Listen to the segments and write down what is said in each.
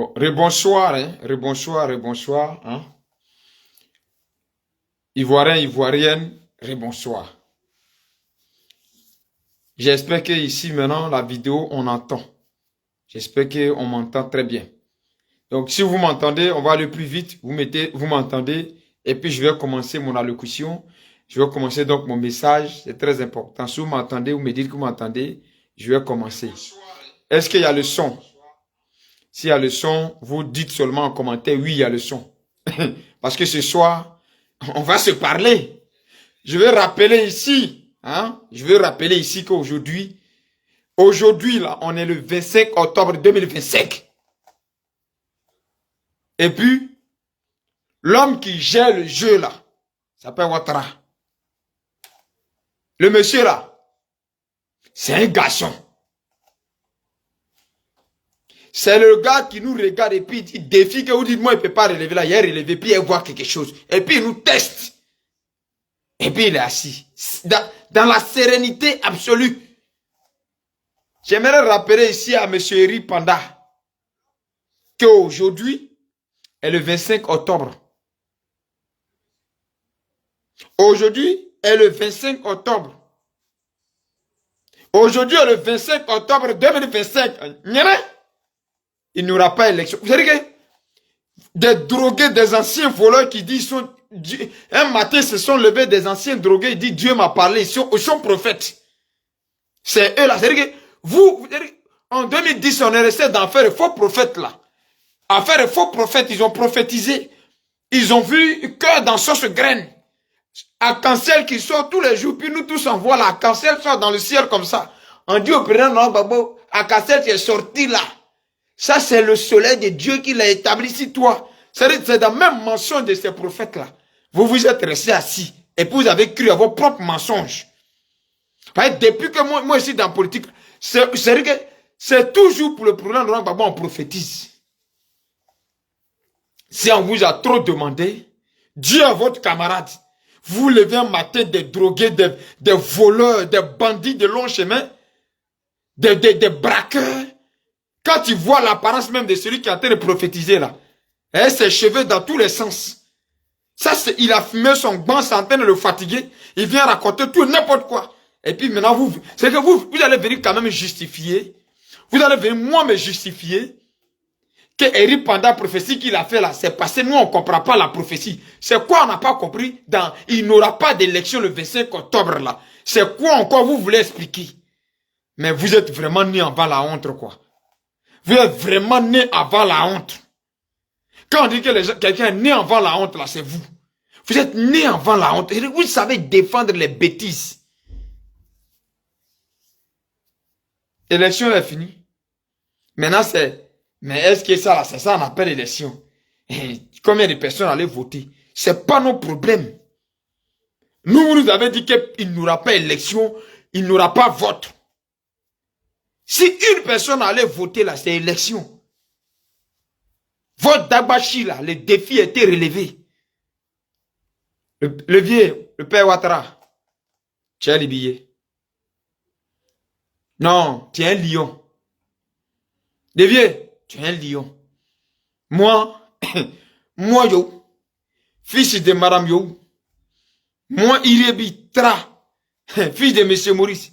Bon, rebonsoir, hein, rebonsoir, rebonsoir, hein. Ivoirien, ivoirienne, rebonsoir. J'espère que ici maintenant, la vidéo, on entend. J'espère qu'on m'entend très bien. Donc, si vous m'entendez, on va aller plus vite. Vous m'entendez, et puis je vais commencer mon allocution. Je vais commencer donc mon message. C'est très important. Si vous m'entendez, vous me dites que vous m'entendez, je vais commencer. Est-ce qu'il y a le son? S'il y a le son, vous dites seulement en commentaire, oui, il y a le son. Parce que ce soir, on va se parler. Je vais rappeler ici, hein, je vais rappeler ici qu'aujourd'hui, là, on est le 25 octobre 2025. Et puis, l'homme qui gère le jeu là, s'appelle Ouattara. Le monsieur là, c'est un garçon. C'est le gars qui nous regarde et puis il défie que vous dites, moi, il ne peut pas relever là. Il a relevé, puis il voit quelque chose. Et puis il nous teste. Et puis il est assis. Dans la sérénité absolue. J'aimerais rappeler ici à M. Eri Panda qu'aujourd'hui est le 25 octobre. Aujourd'hui est le 25 octobre. Aujourd'hui est le 25 octobre 2025. Il n'y aura pas élection. Vous savez que des drogués, des anciens voleurs qui disent, un matin se sont levés des anciens drogués, ils disent Dieu m'a parlé, ils sont prophètes. C'est eux là. C'est-à-dire que vous, en 2010, on est resté d'en faire de faux prophètes là. À faire de faux prophètes, ils ont prophétisé. Ils ont vu que dans ce graine. Arc-en-ciel qui sort tous les jours, puis nous tous on voit l'arc-en-ciel sort dans le ciel comme ça. On dit au président non, Babo, arc-en-ciel qui est sorti là. Ça, c'est le soleil de Dieu qui l'a établi sur toi. C'est dans le même mensonge de ces prophètes-là. Vous vous êtes restés assis et puis vous avez cru à vos propres mensonges. Depuis que moi ici dans la politique, c'est toujours pour le président Laurent Gbagbo on prophétise. Si on vous a trop demandé, Dieu à votre camarade. Vous levez un matin des drogués, des voleurs, des bandits de long chemin, des braqueurs. Quand tu vois l'apparence même de celui qui est en train de prophétiser là, hein, ses cheveux dans tous les sens. Ça, il a fumé son banc, c'est en train de le fatiguer. Il vient raconter tout, n'importe quoi. Et puis maintenant, c'est que vous allez venir quand même justifier. Vous allez venir, moi, me justifier que Eri Panda prophétie qu'il a fait là, c'est parce que nous, on ne comprend pas la prophétie. C'est quoi on n'a pas compris il n'aura pas d'élection le 25 octobre là. C'est quoi encore vous voulez expliquer? Mais vous êtes vraiment né avant la honte, quoi. Vous êtes vraiment né avant la honte. Quand on dit que quelqu'un est né avant la honte, là, c'est vous. Vous êtes né avant la honte. Vous savez défendre les bêtises. L'élection est finie. Maintenant, mais est-ce que ça, là, c'est ça qu'on appelle l'élection? Combien de personnes allaient voter? C'est pas nos problèmes. Nous, vous nous avez dit qu'il n'y aura pas élection, il n'y aura pas vote. Si une personne allait voter là, c'est élection. Vote d'Abachi là, le défi était relevé. Le vieux, le père Ouattara, tu as les billets. Non, tu es un lion. Le vieux, tu es un lion. Moi, yo, fils de Madame Yo, moi, Irebi Tra, fils de Monsieur Maurice,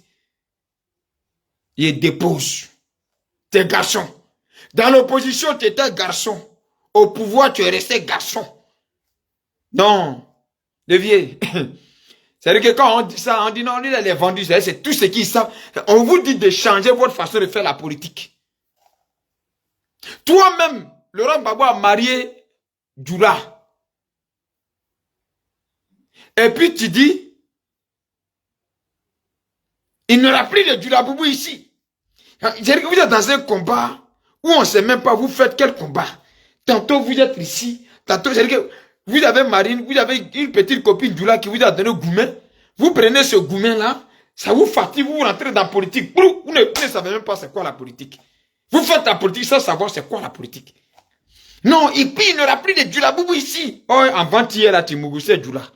il dépose. T'es garçon. Dans l'opposition, tu étais garçon. Au pouvoir, tu es resté garçon. Non. Le vieux. C'est-à-dire que quand on dit ça, on dit non, il est vendu. C'est tout ce qu'ils savent. On vous dit de changer votre façon de faire la politique. Toi-même, Laurent Gbagbo a marié Djoula. Et puis tu dis, il n'y aura plus de Djoula Boubou ici. C'est-à-dire que vous êtes dans un combat où on ne sait même pas vous faites quel combat. Tantôt vous êtes ici, tantôt c'est-à-dire que vous avez Marine, vous avez une petite copine Djoula qui vous a donné Goumen. Vous prenez ce Goumen là, ça vous fatigue, vous rentrez dans la politique. Vous ne savez même pas c'est quoi la politique. Vous faites la politique sans savoir c'est quoi la politique. Non, et puis il n'y aura plus de Djoula Boubou ici. Oh, avant-hier là, tu m'ougussais Djoula.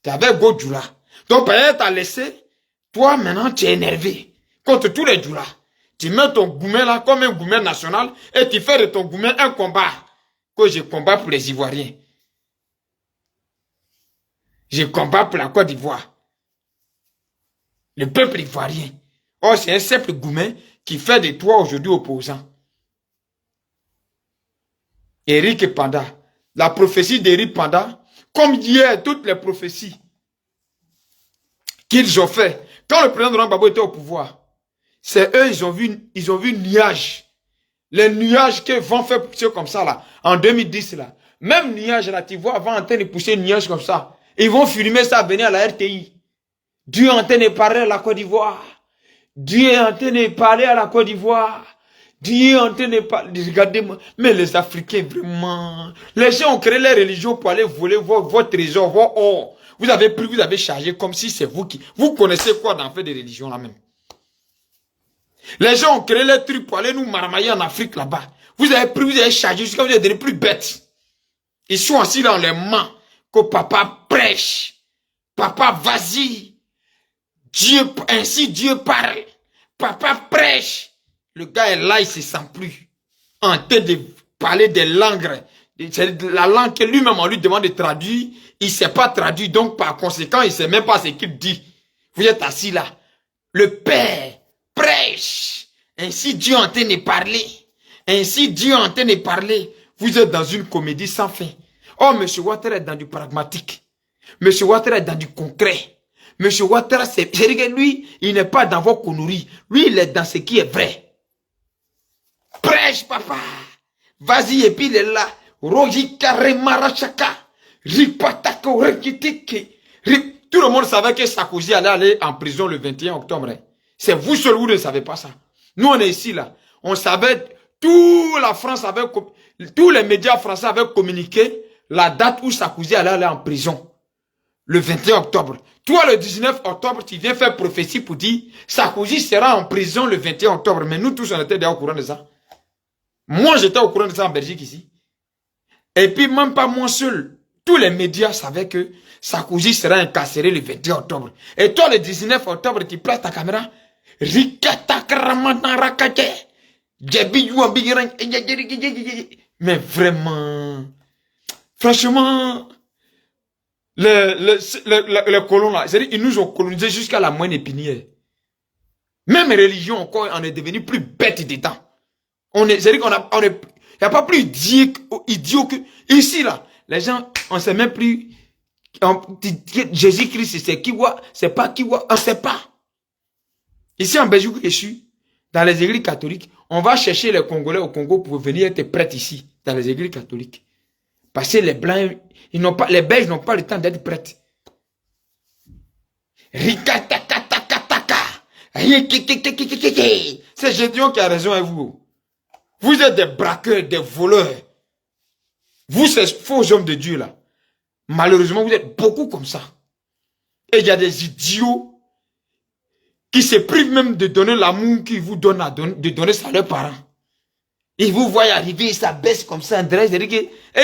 Tu avais go Djoula. Donc peut-être t'as laissé, toi maintenant tu es énervé contre tous les Djoula. Tu mets ton gourmet là comme un gourmet national et tu fais de ton gourmet un combat. Que je combats pour les Ivoiriens. Je combats pour la Côte d'Ivoire. Le peuple ivoirien. Oh, c'est un simple gourmet qui fait de toi aujourd'hui opposant. Éric Panda. La prophétie d'Éric Panda, comme hier, toutes les prophéties qu'ils ont fait. Quand le président Laurent Gbagbo était au pouvoir, c'est eux, ils ont vu nuages. Les nuages que vont faire pousser comme ça, là, en 2010, là. Même nuages, là, tu vois, avant en train de pousser nuages comme ça. Ils vont filmer ça, venir à la RTI. Dieu est en train de parler à la Côte d'Ivoire. Dieu est en train de parler à la Côte d'Ivoire. Dieu est en train de parler. Regardez-moi. Mais les Africains, vraiment. Les gens ont créé les religions pour aller voler vos trésors, vos or. Vous avez pris, vous avez chargé comme si c'est vous qui... Vous connaissez quoi d'en faire des religions là même? Les gens ont créé les trucs pour aller nous marmailler en Afrique là-bas. Vous avez pris, vous avez chargé jusqu'à vous êtes devenus plus bêtes. Ils sont assis dans les mains que papa prêche. Papa, vas-y. Dieu, ainsi Dieu parle. Papa prêche. Le gars est là, il se sent plus. En train de parler des langues. C'est la langue que lui-même on lui demande de traduire. Il ne sait pas traduire, donc par conséquent, il ne sait même pas ce qu'il dit. Vous êtes assis là. Le Père prêche. Ainsi Dieu est en train de parler. Ainsi Dieu est en train de parler. Vous êtes dans une comédie sans fin. Oh, M. Ouattara est dans du pragmatique. M. Ouattara est dans du concret. M. Ouattara, c'est que lui, il n'est pas dans vos conneries. Lui, il est dans ce qui est vrai. Prêche, papa. Vas-y, et puis il est là. Rojika remarachaka. Ripatako rekitiki. Tout le monde savait que Sarkozy allait aller en prison le 21 octobre. C'est vous seul, vous ne savez pas ça. Nous, on est ici, là. On savait, toute la France avait, tous les médias français avaient communiqué la date où Sarkozy allait aller en prison. Le 21 octobre. Toi, le 19 octobre, tu viens faire prophétie pour dire Sarkozy sera en prison le 21 octobre. Mais nous tous, on était déjà au courant de ça. Moi, j'étais au courant de ça en Belgique ici. Et puis, même pas moi seul. Tous les médias savaient que Sarkozy sera incarcéré le 21 octobre. Et toi, le 19 octobre, tu places ta caméra. Mais vraiment, franchement, les colons là, c'est-à-dire ils nous ont colonisé jusqu'à la moine épinière. Même religion encore, on est devenu plus bête dedans. C'est-à-dire il n'y a pas plus idiot que ici là. Les gens, on ne sait même plus. Jésus-Christ, c'est qui voit, c'est pas qui voit, on ne sait pas. Ici en Belgique, je suis dans les églises catholiques. On va chercher les Congolais au Congo pour venir être prêtres ici, dans les églises catholiques. Parce que les Blancs, ils n'ont pas, les Belges n'ont pas le temps d'être prêtres. C'est Gédéon qui a raison avec vous. Vous êtes des braqueurs, des voleurs. Vous, ces faux hommes de Dieu là. Malheureusement, vous êtes beaucoup comme ça. Et il y a des idiots qui se privent même de donner l'amour qu'ils vous donnent de donner ça à leurs parents. Ils vous voient arriver, ils s'abaissent comme ça, et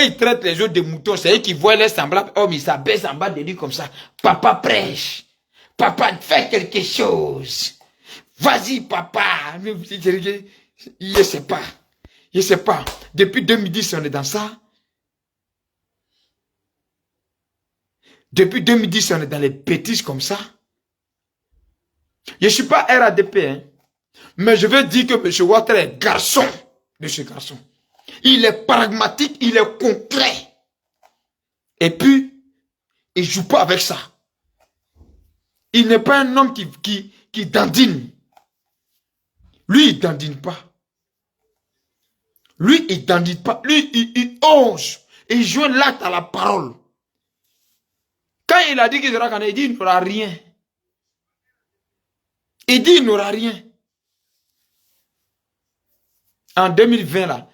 ils traitent les autres de moutons. C'est eux qui voient les semblables. Oh, mais ils s'abaissent en bas de lui comme ça. Papa prêche. Papa fait quelque chose. Vas-y, papa. Je sais pas. Je sais pas. Depuis 2010, on est dans ça. Depuis 2010, on est dans les bêtises comme ça. Je ne suis pas RADP, hein. Mais je veux dire que M. Ouattara est garçon de ce garçon. Il est pragmatique, il est concret. Et puis, il ne joue pas avec ça. Il n'est pas un homme qui dandine. Lui, il ne dandine pas. Lui, il ne dandine pas. Lui, il ose. Il joue l'acte à la parole. Quand il a dit qu'il sera candidat, il dit qu'il n'aura rien. Il dit qu'il n'aura rien. En 2020, là,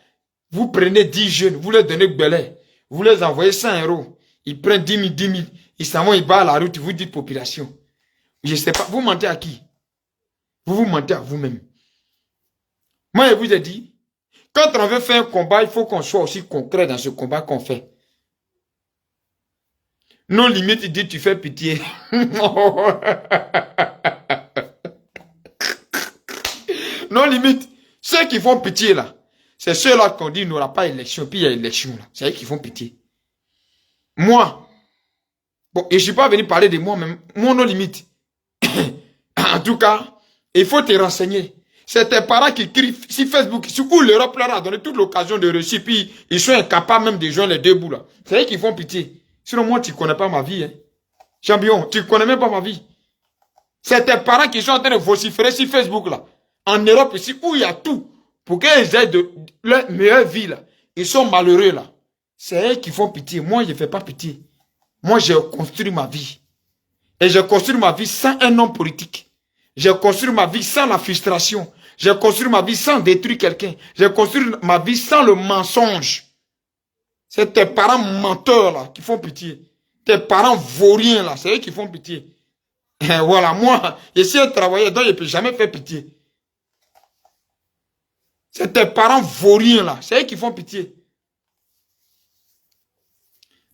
vous prenez 10 jeunes, vous leur donnez Belay, vous les envoyez 100 €. Ils prennent 10 000, 10 000. Ils s'en vont, ils battent la route, vous dites population. Je ne sais pas, vous mentez à qui? Vous mentez à vous-même. Moi, je vous ai dit, quand on veut faire un combat, il faut qu'on soit aussi concret dans ce combat qu'on fait. Non, limite, il dit, tu fais pitié. Non limite. Ceux qui font pitié là, c'est ceux-là qu'on dit qu'il n'y aura pas élection, puis il y a élection là. C'est eux qui font pitié. Moi, bon, et je ne suis pas venu parler de moi, mais mon non limite. En tout cas, il faut te renseigner. C'est tes parents qui crient sur Facebook, où l'Europe leur a donné toute l'occasion de réussir, puis ils sont incapables même de joindre les deux bouts là. C'est eux qui font pitié. Sinon moi, tu ne connais pas ma vie. Hein. Champion, tu ne connais même pas ma vie. C'est tes parents qui sont en train de vociférer sur Facebook là. En Europe ici, où il y a tout. Pour qu'ils aient de leur meilleure vie là. Ils sont malheureux là. C'est eux qui font pitié. Moi, je ne fais pas pitié. Moi, j'ai construit ma vie. Et j'ai construit ma vie sans un homme politique. J'ai construit ma vie sans la frustration. J'ai construit ma vie sans détruire quelqu'un. J'ai construit ma vie sans le mensonge. C'est tes parents menteurs là qui font pitié. Tes parents vauriens là, c'est eux qui font pitié. Et voilà, moi, je suis un travailleur, donc je ne peux jamais faire pitié. C'est tes parents vauriens là, c'est eux qui font pitié.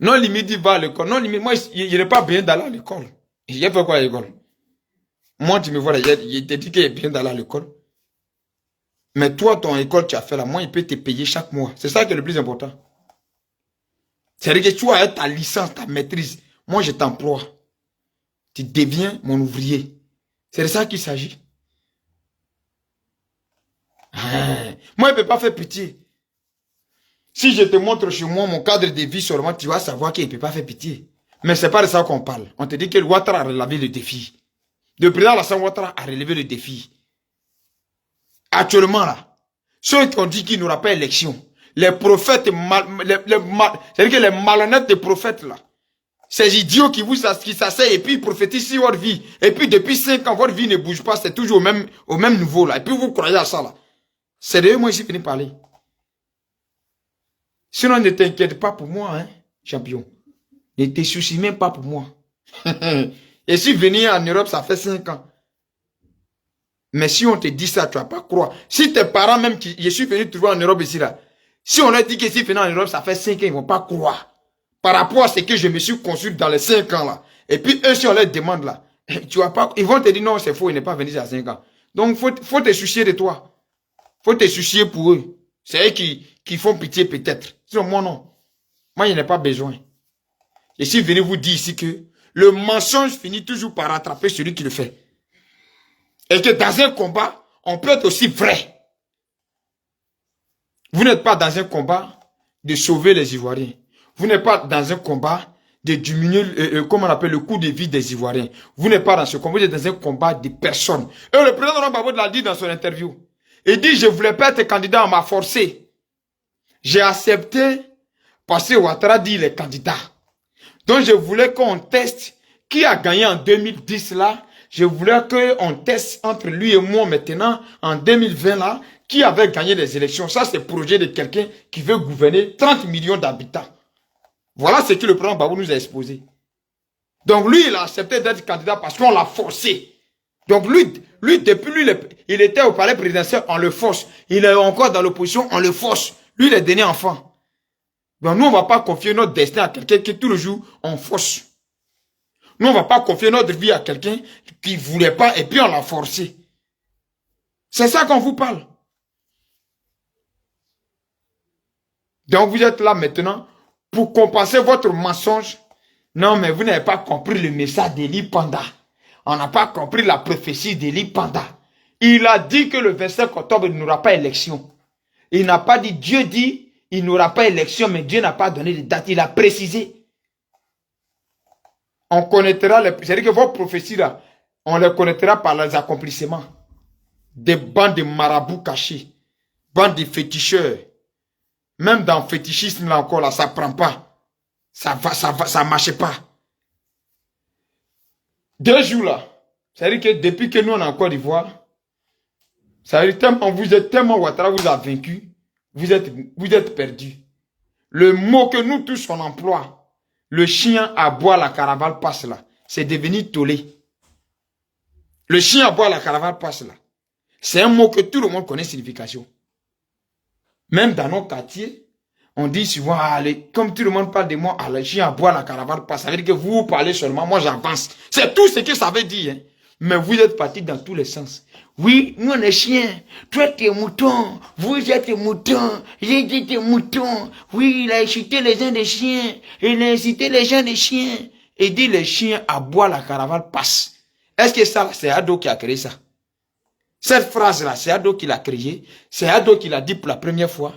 Non limite, il va à l'école. Non limite, moi, il n'est pas bien d'aller à l'école. Il a fait quoi à l'école? Moi, tu me vois, il te dit qu'il est bien d'aller à l'école. Mais toi, ton école, tu as fait là, moi, il peut te payer chaque mois. C'est ça qui est le plus important. C'est-à-dire que tu as ta licence, ta maîtrise. Moi, je t'emploie. Tu deviens mon ouvrier. C'est de ça qu'il s'agit. Moi, il ne peut pas faire pitié. Si je te montre chez moi mon cadre de vie seulement, tu vas savoir qu'il ne peut pas faire pitié. Mais ce n'est pas de ça qu'on parle. On te dit que Ouattara a relevé le défi. Le président Alassane Ouattara a relevé le défi. Actuellement, là, ceux qui ont dit qu'il n'y aura pas élection, les prophètes, c'est-à-dire que les malhonnêtes des prophètes, là, ces idiots qui s'asseyent et puis ils prophétisent sur votre vie. Et puis depuis 5 ans, votre vie ne bouge pas, c'est toujours au même niveau, là. Et puis vous croyez à ça, là. C'est de eux, moi, je suis venu parler. Sinon, ne t'inquiète pas pour moi, hein, champion. Ne te soucie même pas pour moi. Je suis venu en Europe, ça fait 5 ans. Mais si on te dit ça, tu vas pas croire. Si tes parents même, je suis venu trouver en Europe ici, là. Si on leur dit que je suis venu en Europe, ça fait 5 ans, ils vont pas croire. Par rapport à ce que je me suis construit dans les 5 ans, là. Et puis, eux, si on leur demande, là, tu vas pas, ils vont te dire non, c'est faux, il n'est pas venu il y a 5 ans. Donc, faut te soucier de toi. Faut te soucier pour eux. C'est eux qui font pitié peut-être. Sinon, moi, non. Moi, il n'y a pas besoin. Je suis venu vous dire ici que le mensonge finit toujours par rattraper celui qui le fait. Et que dans un combat, on peut être aussi vrai. Vous n'êtes pas dans un combat de sauver les Ivoiriens. Vous n'êtes pas dans un combat de diminuer, comment on appelle, le coût de vie des Ivoiriens. Vous n'êtes pas dans ce combat, vous êtes dans un combat de personnes. Et le président Laurent Gbagbo l'a dit dans son interview. Il dit, je ne voulais pas être candidat, on m'a forcé. J'ai accepté parce que Ouattara dit il est candidat. Donc je voulais qu'on teste qui a gagné en 2010 là. Je voulais qu'on teste entre lui et moi maintenant, en 2020 là, qui avait gagné les élections. Ça, c'est le projet de quelqu'un qui veut gouverner 30 millions d'habitants. Voilà ce que le président Gbagbo nous a exposé. Donc lui, il a accepté d'être candidat parce qu'on l'a forcé. Donc lui, depuis lui, il était au palais présidentiel, on le force. Il est encore dans l'opposition, on le force. Lui, il est donné enfant. Donc nous, on ne va pas confier notre destin à quelqu'un qui tout le jour, on force. Nous, on ne va pas confier notre vie à quelqu'un qui ne voulait pas et puis on l'a forcé. C'est ça qu'on vous parle. Donc vous êtes là maintenant pour compenser votre mensonge. Non, mais vous n'avez pas compris le message d'Eli Panda. On n'a pas compris la prophétie d'Eli Panda. Il a dit que le 25 octobre, il n'y aura pas élection. Il n'a pas dit, Dieu dit, il n'y aura pas élection, mais Dieu n'a pas donné de date. Il a précisé. On connaîtra les... C'est-à-dire que vos prophéties là, on les connaîtra par les accomplissements. Des bandes de marabouts cachés. Bandes de féticheurs. Même dans le fétichisme là encore là, ça prend pas. Ça marche pas. 2 jours là. C'est-à-dire que depuis que nous on est en Côte d'Ivoire, ça veut dire tellement, vous êtes tellement Ouattara vous a vaincu, vous êtes perdu. Le mot que nous tous on emploie, le chien aboie, la caravane passe là, c'est devenu tollé. Le chien aboie, la caravane passe là. C'est un mot que tout le monde connaît signification. Même dans nos quartiers, on dit souvent, comme tout le monde parle de moi, le chien aboie, la caravane passe. Ça veut dire que vous parlez seulement, moi j'avance. C'est tout ce que ça veut dire. Hein. Mais vous êtes partis dans tous les sens. Oui, nous on est chiens. Toi tu es mouton. Vous êtes moutons. J'ai dit t'es mouton. Oui, il a incité les gens des chiens. Il a incité les gens des chiens. Et dit les chiens aboient, la caravane passe. Est-ce que ça, c'est Ado qui a créé ça? Cette phrase-là, c'est Ado qui l'a créée. C'est Ado qui l'a dit pour la première fois.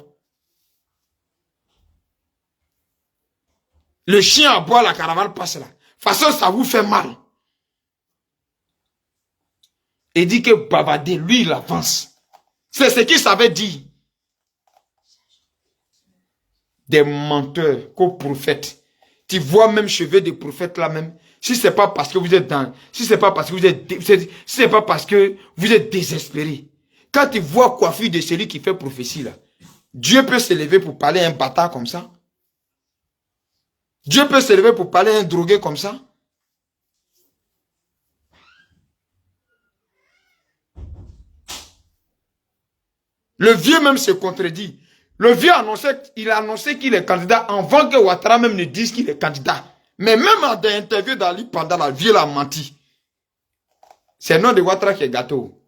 Le chien aboie, la caravane passe là. De toute façon, ça vous fait mal. Et dit que Babadé, lui, il avance. C'est ce qu'il savait dire. Des menteurs qu'aux prophètes. Tu vois même cheveux des prophètes là même. Si c'est pas parce que vous êtes dans, si c'est pas parce que vous êtes, si c'est pas parce que vous êtes désespéré. Quand tu vois coiffure de celui qui fait prophétie là, Dieu peut se lever pour parler à un bâtard comme ça. Dieu peut se lever pour parler à un drogué comme ça. Le vieux même se contredit. Le vieux il a annoncé qu'il est candidat avant que Ouattara même ne dise qu'il est candidat. Mais même dans des interviews d'Ali pendant la vie, il a menti. C'est le nom de Ouattara qui est gâteau.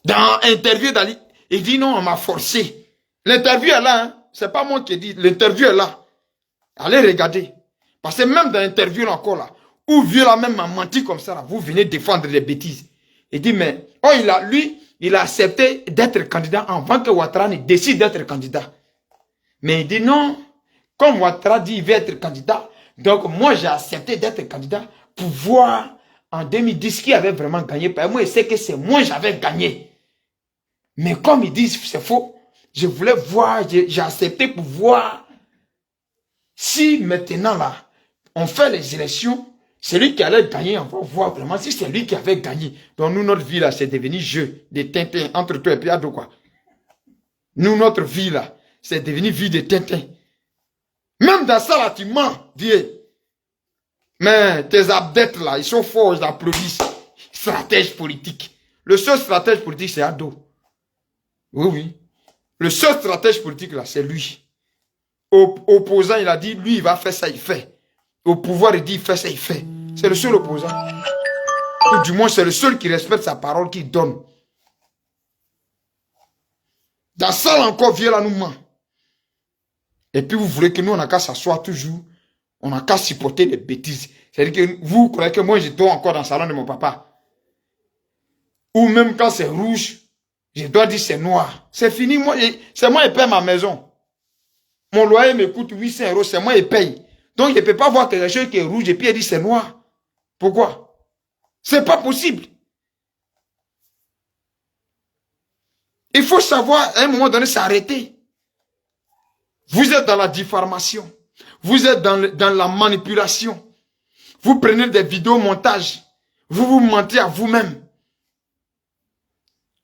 Dans l'interview d'Ali, il dit non, on m'a forcé. L'interview est là, hein? C'est pas moi qui ai dit, l'interview est là. Allez regarder. Parce que même dans l'interview encore là, où vieux là même m'a menti comme ça, là, vous venez défendre des bêtises. Il dit, mais, oh, il a accepté d'être candidat avant que Ouattara ne décide d'être candidat. Mais il dit non, comme Ouattara dit qu'il veut être candidat, donc moi j'ai accepté d'être candidat pour voir en 2010 qui avait vraiment gagné. Parce que moi je sais que c'est moi j'avais gagné. Mais comme ils disent c'est faux, je voulais voir, j'ai accepté pour voir si maintenant là, on fait les élections, celui qui allait gagner, on va voir vraiment si c'est lui qui avait gagné. Donc nous, notre vie là, c'est devenu jeu de Tintin entre toi et puis Ado quoi. Nous, notre vie là, c'est devenu vie de Tintin. Même dans ça là, tu mens, vieux. Mais tes abdettes là, ils sont forts, ils applaudissent. Stratège politique. Le seul stratège politique, c'est Ado. Oui, oui. Le seul stratège politique là, c'est lui. Opposant, il a dit, lui, il va faire ça, il fait. Au pouvoir, il dit, il fait ça, il fait. C'est le seul opposant. Ou du moins, c'est le seul qui respecte sa parole, qui donne. Dans ça, encore, vieux là, nous ment. Et puis, vous voulez que nous, on n'a qu'à s'asseoir toujours. On n'a qu'à supporter les bêtises. C'est-à-dire que vous croyez que moi, je dors encore dans le salon de mon papa. Ou même quand c'est rouge, je dois dire c'est noir. C'est fini, moi, c'est moi qui paye ma maison. Mon loyer me coûte 800 €, c'est moi qui paye. Donc, je ne peux pas voir quelque chose qui est rouge et puis il dit c'est noir. Pourquoi? C'est pas possible. Il faut savoir, à un moment donné, s'arrêter. Vous êtes dans la diffamation. Vous êtes dans la manipulation. Vous prenez des vidéos montages. Vous vous mentez à vous-même.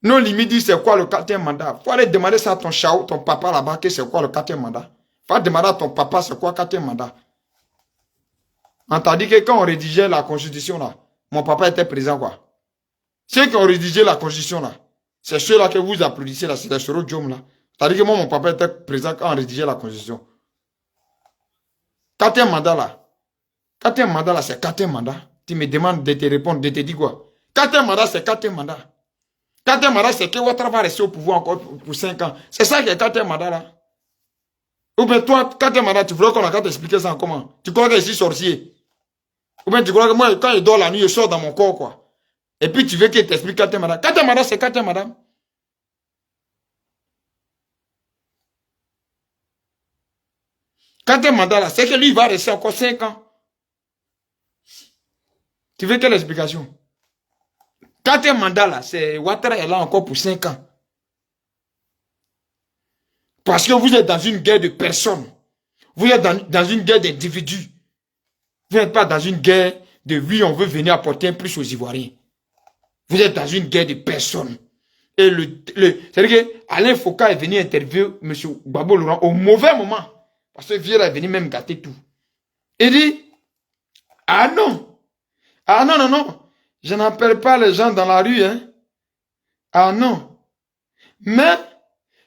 Nos limites disent c'est quoi le 4e mandat. Il faut aller demander ça à ton chao, ton papa là-bas, que c'est quoi le 4e mandat. Il faut demander à ton papa c'est quoi le 4e mandat. On t'a dit que quand on rédigeait la constitution là, mon papa était présent quoi. Ceux qui ont rédigé la constitution là, c'est ceux-là que vous applaudissez là, c'est les Soro Diom là. T'as dit que moi mon papa était présent quand on rédigeait la constitution. 4e mandat là. 4e mandat là, c'est 4e mandat. Tu me demandes de te répondre, de te dire quoi. 4e mandat, c'est 4e mandat. 4e mandat, c'est que Ouattara va rester au pouvoir encore pour 5 ans. C'est ça qui est 4e mandat là. Ou bien toi, 4e mandat, tu voudrais qu'on a qu'à t'expliquer ça en comment? Tu crois que je suis sorcier? Ou bien tu crois que moi, quand je dors la nuit, je sors dans mon corps, quoi. Et puis tu veux qu'il t'explique 4e mandat. 4e mandat, c'est 4e mandat. Quatrième mandat, là, c'est que lui, il va rester encore 5 ans. Tu veux quelle explication? 4e mandat, là, c'est Ouattara est là encore pour 5 ans. Parce que vous êtes dans une guerre de personnes. Vous êtes dans une guerre d'individus. Vous n'êtes pas dans une guerre de oui, on veut venir apporter un plus aux Ivoiriens. Vous êtes dans une guerre de personnes. Et c'est-à-dire que Alain Foucault est venu interviewer M. Gbagbo Laurent au mauvais moment. Parce que Vieira est venu même gâter tout. Il dit, ah non. Ah non, non, non. Je n'appelle pas les gens dans la rue. Hein. Ah non. Mais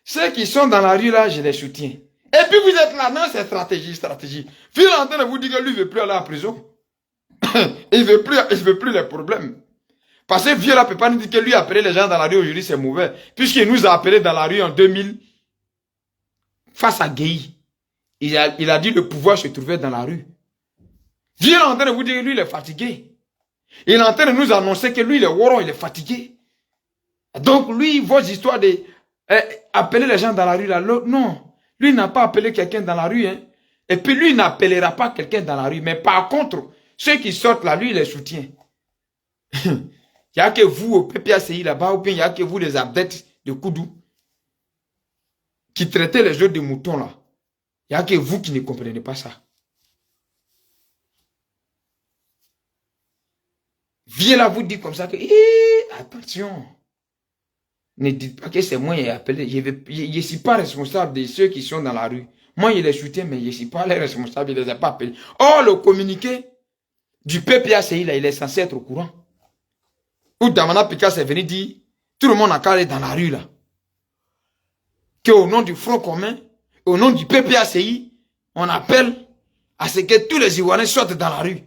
ceux qui sont dans la rue là, je les soutiens. Et puis vous êtes là, non, c'est stratégie, stratégie. Puis il est en train de vous dire que lui ne veut plus aller en prison. Il ne veut plus les problèmes. Parce que vieux là peut pas nous dire que lui appeler les gens dans la rue aujourd'hui c'est mauvais. Puisqu'il nous a appelé dans la rue en 2000 face à Guéhi. Il a dit le pouvoir se trouvait dans la rue. Dieu est en train de vous dire que lui, il est fatigué. Il est en train de nous annoncer que lui, il est Woro, il est fatigué. Donc, lui, vos histoires de appeler les gens dans la rue, là, non. Lui, n'a pas appelé quelqu'un dans la rue. Hein. Et puis, lui, n'appellera pas quelqu'un dans la rue. Mais par contre, ceux qui sortent là, lui, il les soutient. Il n'y a que vous, au PPACI là-bas, ou bien il n'y a que vous, les adeptes de Koudou, qui traitez les autres de moutons là. Il n'y a que vous qui ne comprenez pas ça. Viens là vous dire comme ça que, attention, ne dites pas que c'est moi qui ai appelé. Je ne suis pas responsable de ceux qui sont dans la rue. Moi, je les soutiens, mais je ne suis pas les responsables, je ne les ai pas appelés. Or, le communiqué du PPACI, là, il est censé être au courant. Où Damana Pikas est venu dire, tout le monde a calé dans la rue, là. Qu'au nom du Front commun, au nom du PPACI, on appelle à ce que tous les Ivoiriens sortent dans la rue.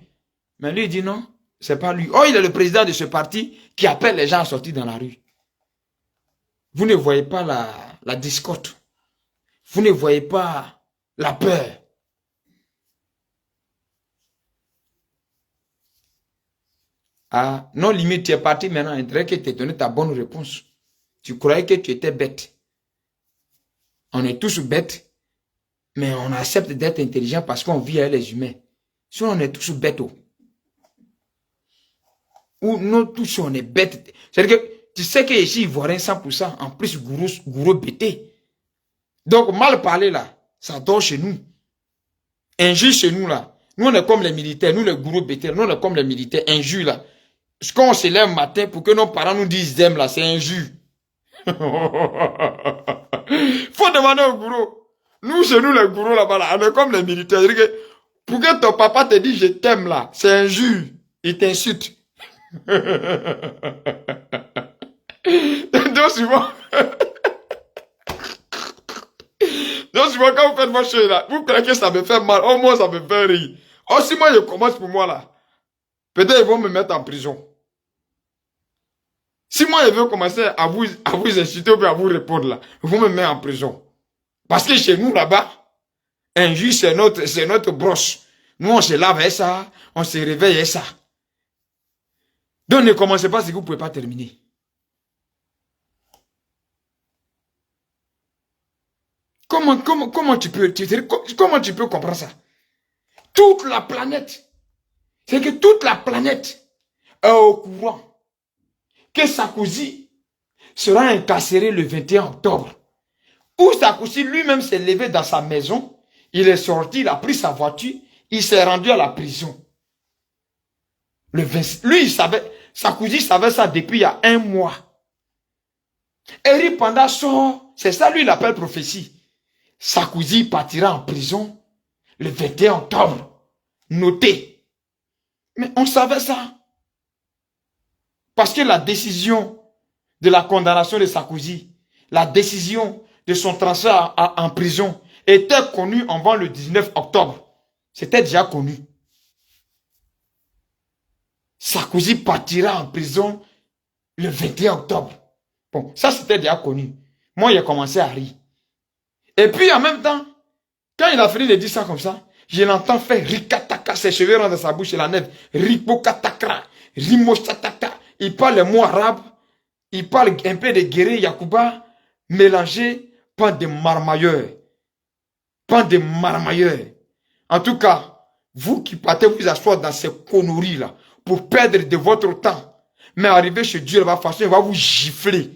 Mais lui, il dit non, c'est pas lui. Oh, il est le président de ce parti qui appelle les gens à sortir dans la rue. Vous ne voyez pas la discorde. Vous ne voyez pas la peur. Ah, non, limite, tu es parti maintenant. Il dirait que tu as donné ta bonne réponse. Tu croyais que tu étais bête. On est tous bêtes, mais on accepte d'être intelligent parce qu'on vit avec les humains. Si on est tous bêtes, ou nous tous on est bêtes. C'est-à-dire que tu sais que ici, Ivoirien 100%, en plus, gourou bêté. Donc, mal parler là, ça dort chez nous. Injure chez nous là. Nous, on est comme les militaires, nous les gourous bêtés, nous on est comme les militaires, injure là. Quand on se lève le matin pour que nos parents nous disent aiment là, c'est injure. Faut demander au gourou. Nous, chez nous, les gourous là-bas, là, on est comme les militaires. Que pour que ton papa te dise je t'aime là, c'est injure. Il t'insulte. Donc souvent, quand vous faites vos choses là, vous croyez que ça me fait mal. Au moins, ça me fait rire. Oh, si moi je commence pour moi là, peut-être ils vont me mettre en prison. Si moi je veux commencer à vous insulter ou à vous répondre là, ils vont me mettre en prison. Parce que chez nous là-bas, injure c'est notre broche. Nous on se lave avec ça, on se réveille avec ça. Donc ne commencez pas si vous ne pouvez pas terminer. Comment tu peux comprendre ça? Toute la planète, c'est que toute la planète est au courant que Sarkozy sera incarcéré le 21 octobre. Où Sarkozy lui-même s'est levé dans sa maison, il est sorti, il a pris sa voiture, il s'est rendu à la prison. Lui, Sarkozy savait ça depuis il y a 1 mois. Eric Panda sort, c'est ça lui il appelle prophétie. Sarkozy partira en prison le 21 octobre. Notez. Mais on savait ça. Parce que la décision de la condamnation de Sarkozy, la décision de son transfert en prison était connue avant le 19 octobre. C'était déjà connu. Sarkozy partira en prison le 21 octobre. Bon, ça c'était déjà connu. Moi, j'ai commencé à rire. Et puis en même temps, quand il a fini de dire ça comme ça, je l'entends faire rikataka, ses cheveux rentrent dans sa bouche et la nèvre. Ripokatakra, rimosataka. Il parle les mots arabes, il parle un peu de guéré Yakuba, mélangé par des marmailleurs. Pas des marmailleurs. En tout cas, vous qui partez vous asseoir dans ces conneries là, pour perdre de votre temps, mais arriver chez Dieu, il va vous gifler.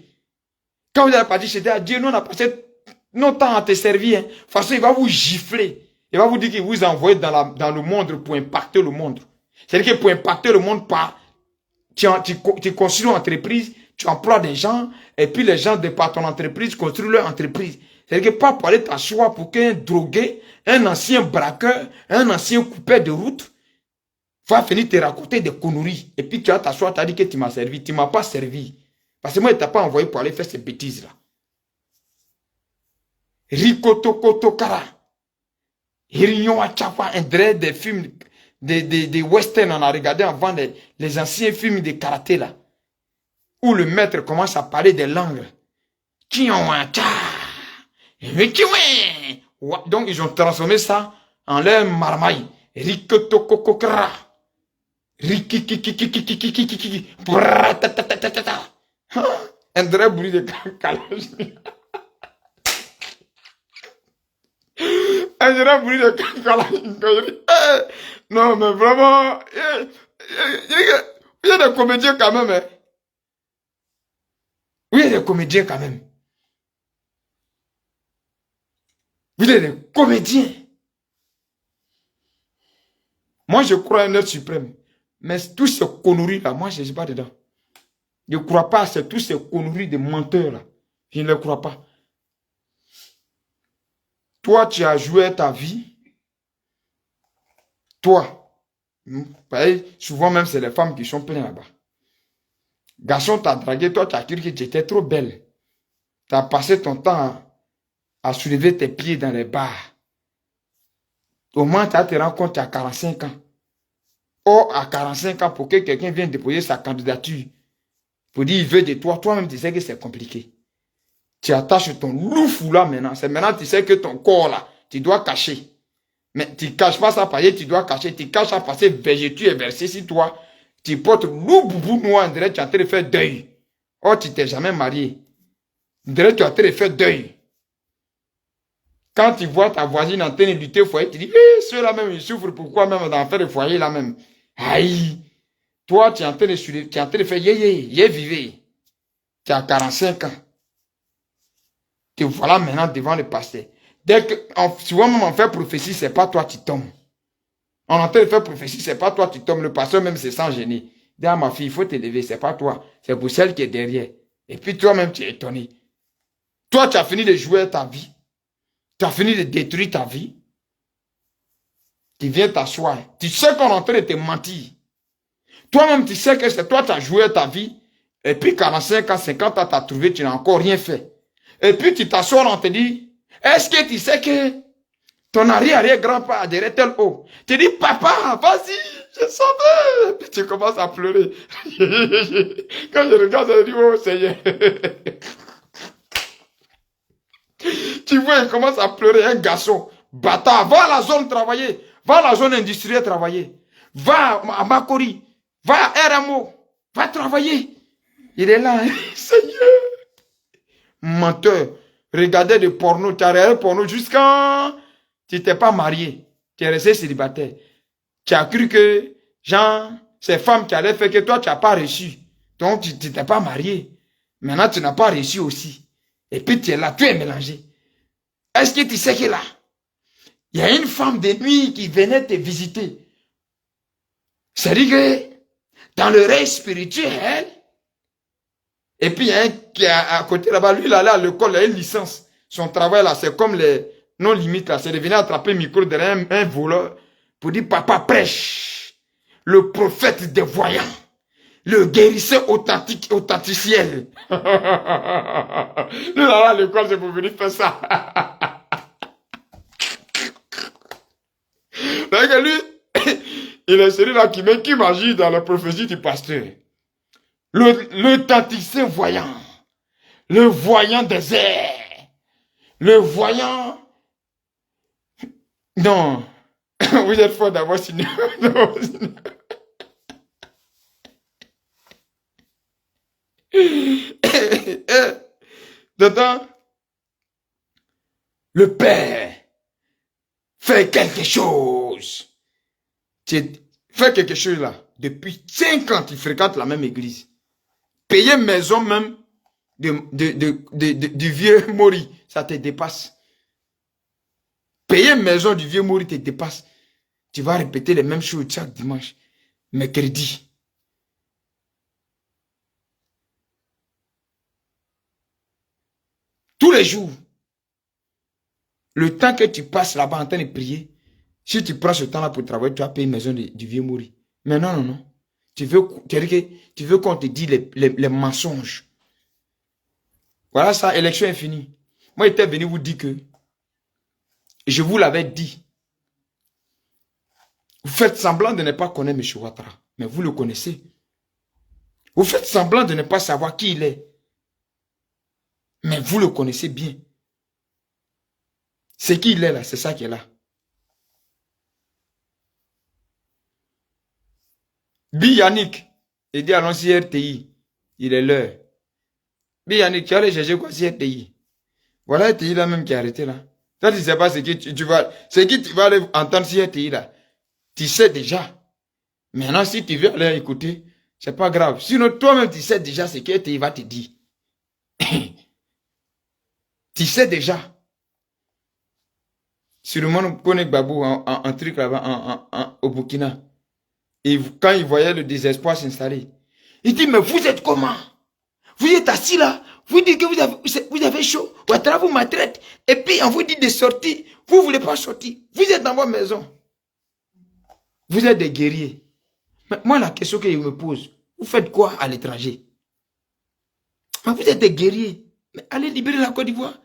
Quand vous allez partir chez Dieu, nous on a passé notre temps à te servir. De toute façon, il va vous gifler. Il va vous dire qu'il vous a envoyé dans le monde pour impacter le monde. C'est-à-dire que pour impacter le monde, tu construis une entreprise, tu emploies des gens, et puis les gens de par ton entreprise construisent leur entreprise. C'est-à-dire que pas pour aller t'asseoir pour qu'un drogué, un ancien braqueur, un ancien coupeur de route, va venir te raconter des conneries. Et puis tu vas t'asseoir, tu as dit que tu m'as servi. Tu ne m'as pas servi. Parce que moi, je ne t'ai pas envoyé pour aller faire ces bêtises-là. Rikotokotokara. Hirinyo Achapa, un des films, des westerns, on a regardé avant les anciens films de karaté là. où le maître commence à parler des langues. Donc, ils ont transformé ça en leur marmaille. Rikotokokokra. Rikikikikikikikikiki. Un vrai bruit de calage. Un vrai bruit de calage. Non, mais vraiment, il y a des comédiens quand même. Hein. Oui, il y a des comédiens quand même. Vous êtes des comédiens. Moi, je crois à un être suprême. Mais tous ces conneries là, moi, je ne suis pas dedans. Je ne crois pas à tous ces conneries de menteurs là. Je ne les crois pas. Toi, tu as joué ta vie. Toi. Souvent même, c'est les femmes qui sont pleines là-bas. Garçon t'a dragué, toi, tu as cru que tu étais trop belle. Tu as passé ton temps à soulever tes pieds dans les bars. Au moins, tu te rends compte, tu as 45 ans. Or, à 45 ans, pour que quelqu'un vienne déposer sa candidature, pour dire il veut de toi, toi-même, tu sais que c'est compliqué. Tu attaches ton loufou là maintenant. C'est maintenant tu sais que ton corps là, tu dois cacher. Mais tu ne caches pas ça parce que tu dois cacher. Tu caches ça parce que végétu est versé sur toi. Tu portes loup boubou noir, on dirait que tu es en train de faire deuil. Or, tu t'es jamais marié. On dirait que tu es en train de faire deuil. Quand tu vois ta voisine en train de lutter au foyer, tu dis, ceux-là même, ils souffrent, pourquoi même dans faire le foyer là même? Aïe! Toi, tu es en train de faire yé, vivez. Tu as 45 ans. Te voilà maintenant devant le pasteur. Dès que, souvent même on fait prophétie, c'est pas toi qui tombes. On est en train de faire prophétie, c'est pas toi qui tombes. Le pasteur même c'est sans gêner. Dis à ma fille, il faut te lever, c'est pas toi. C'est pour celle qui est derrière. Et puis toi-même, tu es étonné. Toi, tu as fini de jouer ta vie. Tu as fini de détruire ta vie. Tu viens t'asseoir. Tu sais qu'on est en train de te mentir. Toi-même, tu sais que c'est toi qui as joué ta vie. Et puis 45 ans, 50 ans, tu as trouvé, tu n'as encore rien fait. Et puis tu t'assois, on te dit, est-ce que tu sais que ton arrière-grand-père a des tel haut? Tu dis, papa, vas-y, je savais. Et puis tu commences à pleurer. Quand je regarde, je dis, oh Seigneur. Tu vois, il commence à pleurer, un garçon. Bâtard, va à la zone travailler. Va à la zone industrielle travailler. Va à Makori. Va à RMO. Va travailler. Il est là, hein? Seigneur. Menteur. Regardez des pornos. Tu as regardé le porno jusqu'à... Tu t'es pas marié. Tu es resté célibataire. Tu as cru que, genre, ces femmes qui allaient faire que toi, tu n'as pas reçu. Donc, tu t'es pas marié. Maintenant, tu n'as pas reçu aussi. Et puis, tu es là, tu es mélangé. Est-ce que tu sais que là, il y a une femme de nuit qui venait te visiter. C'est-à-dire que, dans le rêve spirituel, et puis il y a un qui est à côté là-bas, lui, là, à l'école, il a une licence. Son travail là, c'est comme les non-limites là, c'est de venir attraper le micro derrière un voleur pour dire, papa prêche, le prophète des voyants, le guérisseur authentique, authenticiel. Lui, là, à l'école, c'est pour venir faire ça. Donc, lui, il est celui-là qui m'agit dans la prophétie du pasteur. L'authenticien voyant. Le voyant des airs. Le voyant... Non. Vous êtes fort d'avoir signé. Dedans, le Père fait quelque chose. Tu fais quelque chose là. Depuis 5 ans, tu fréquentes la même église. Payer maison même du vieux Mori, ça te dépasse. Payer maison du vieux Mori te dépasse. Tu vas répéter les mêmes choses chaque dimanche. Mercredi. Tous les jours. Le temps que tu passes là-bas en train de prier, si tu prends ce temps-là pour travailler, tu vas payer maison du vieux Mori. Mais non, non, non. Tu veux qu'on te dise les mensonges. Voilà ça, élection est finie. Moi, j'étais venu vous dire que, je vous l'avais dit, vous faites semblant de ne pas connaître M. Ouattara, mais vous le connaissez. Vous faites semblant de ne pas savoir qui il est. Mais vous le connaissez bien. C'est qui il est là, c'est ça qui est là. Bi Yannick, il dit allons-y RTI. Il est l'heure. Bi Yannick, tu allais chercher quoi sur RTI? Voilà RTI là même qui est arrêté là. Toi, tu ne sais pas ce que tu vas... Ce que tu vas aller entendre sur RTI là. Tu sais déjà. Maintenant, si tu veux aller écouter, c'est pas grave. Sinon, toi-même, tu sais déjà ce que RTI va te dire. Tu sais déjà. Sûrement, on connaît Babou en truc là-bas, au Burkina. Et quand il voyait le désespoir s'installer, il dit, mais vous êtes comment? Vous êtes assis là, vous dites que vous avez chaud, Ouattara vous maltraite, et puis on vous dit de sortir, vous ne voulez pas sortir, vous êtes dans votre maison. Vous êtes des guerriers. Mais moi, la question que je me pose, vous faites quoi à l'étranger? Mais vous êtes des guerriers, mais allez libérer la Côte d'Ivoire.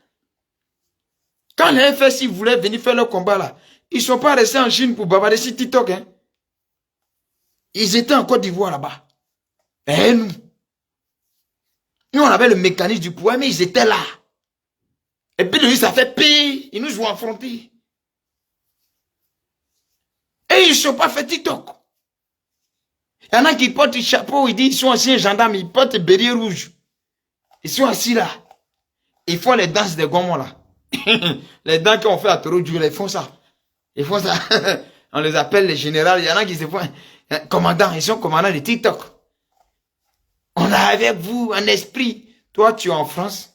Quand les FSI voulaient venir faire leur combat là, ils ne sont pas restés en Chine pour bavarder sur TikTok. Hein. Ils étaient en Côte d'Ivoire là-bas. Et nous, on avait le mécanisme du pouvoir, mais ils étaient là. Et puis lui, ça fait pire. Ils nous ont affrontés. Et ils ne sont pas fait TikTok. Il y en a qui portent le chapeau, ils disent, ils sont anciens gendarmes, ils portent le béret rouge. Ils sont assis là. Ils font les danses des gomons là. Les danses qu'on fait à Toro Dioula, ils font ça. Ils font ça. On les appelle les généraux. Il y en a qui se font commandants. Ils sont commandants de TikTok. On est avec vous en esprit. Toi, tu es en France.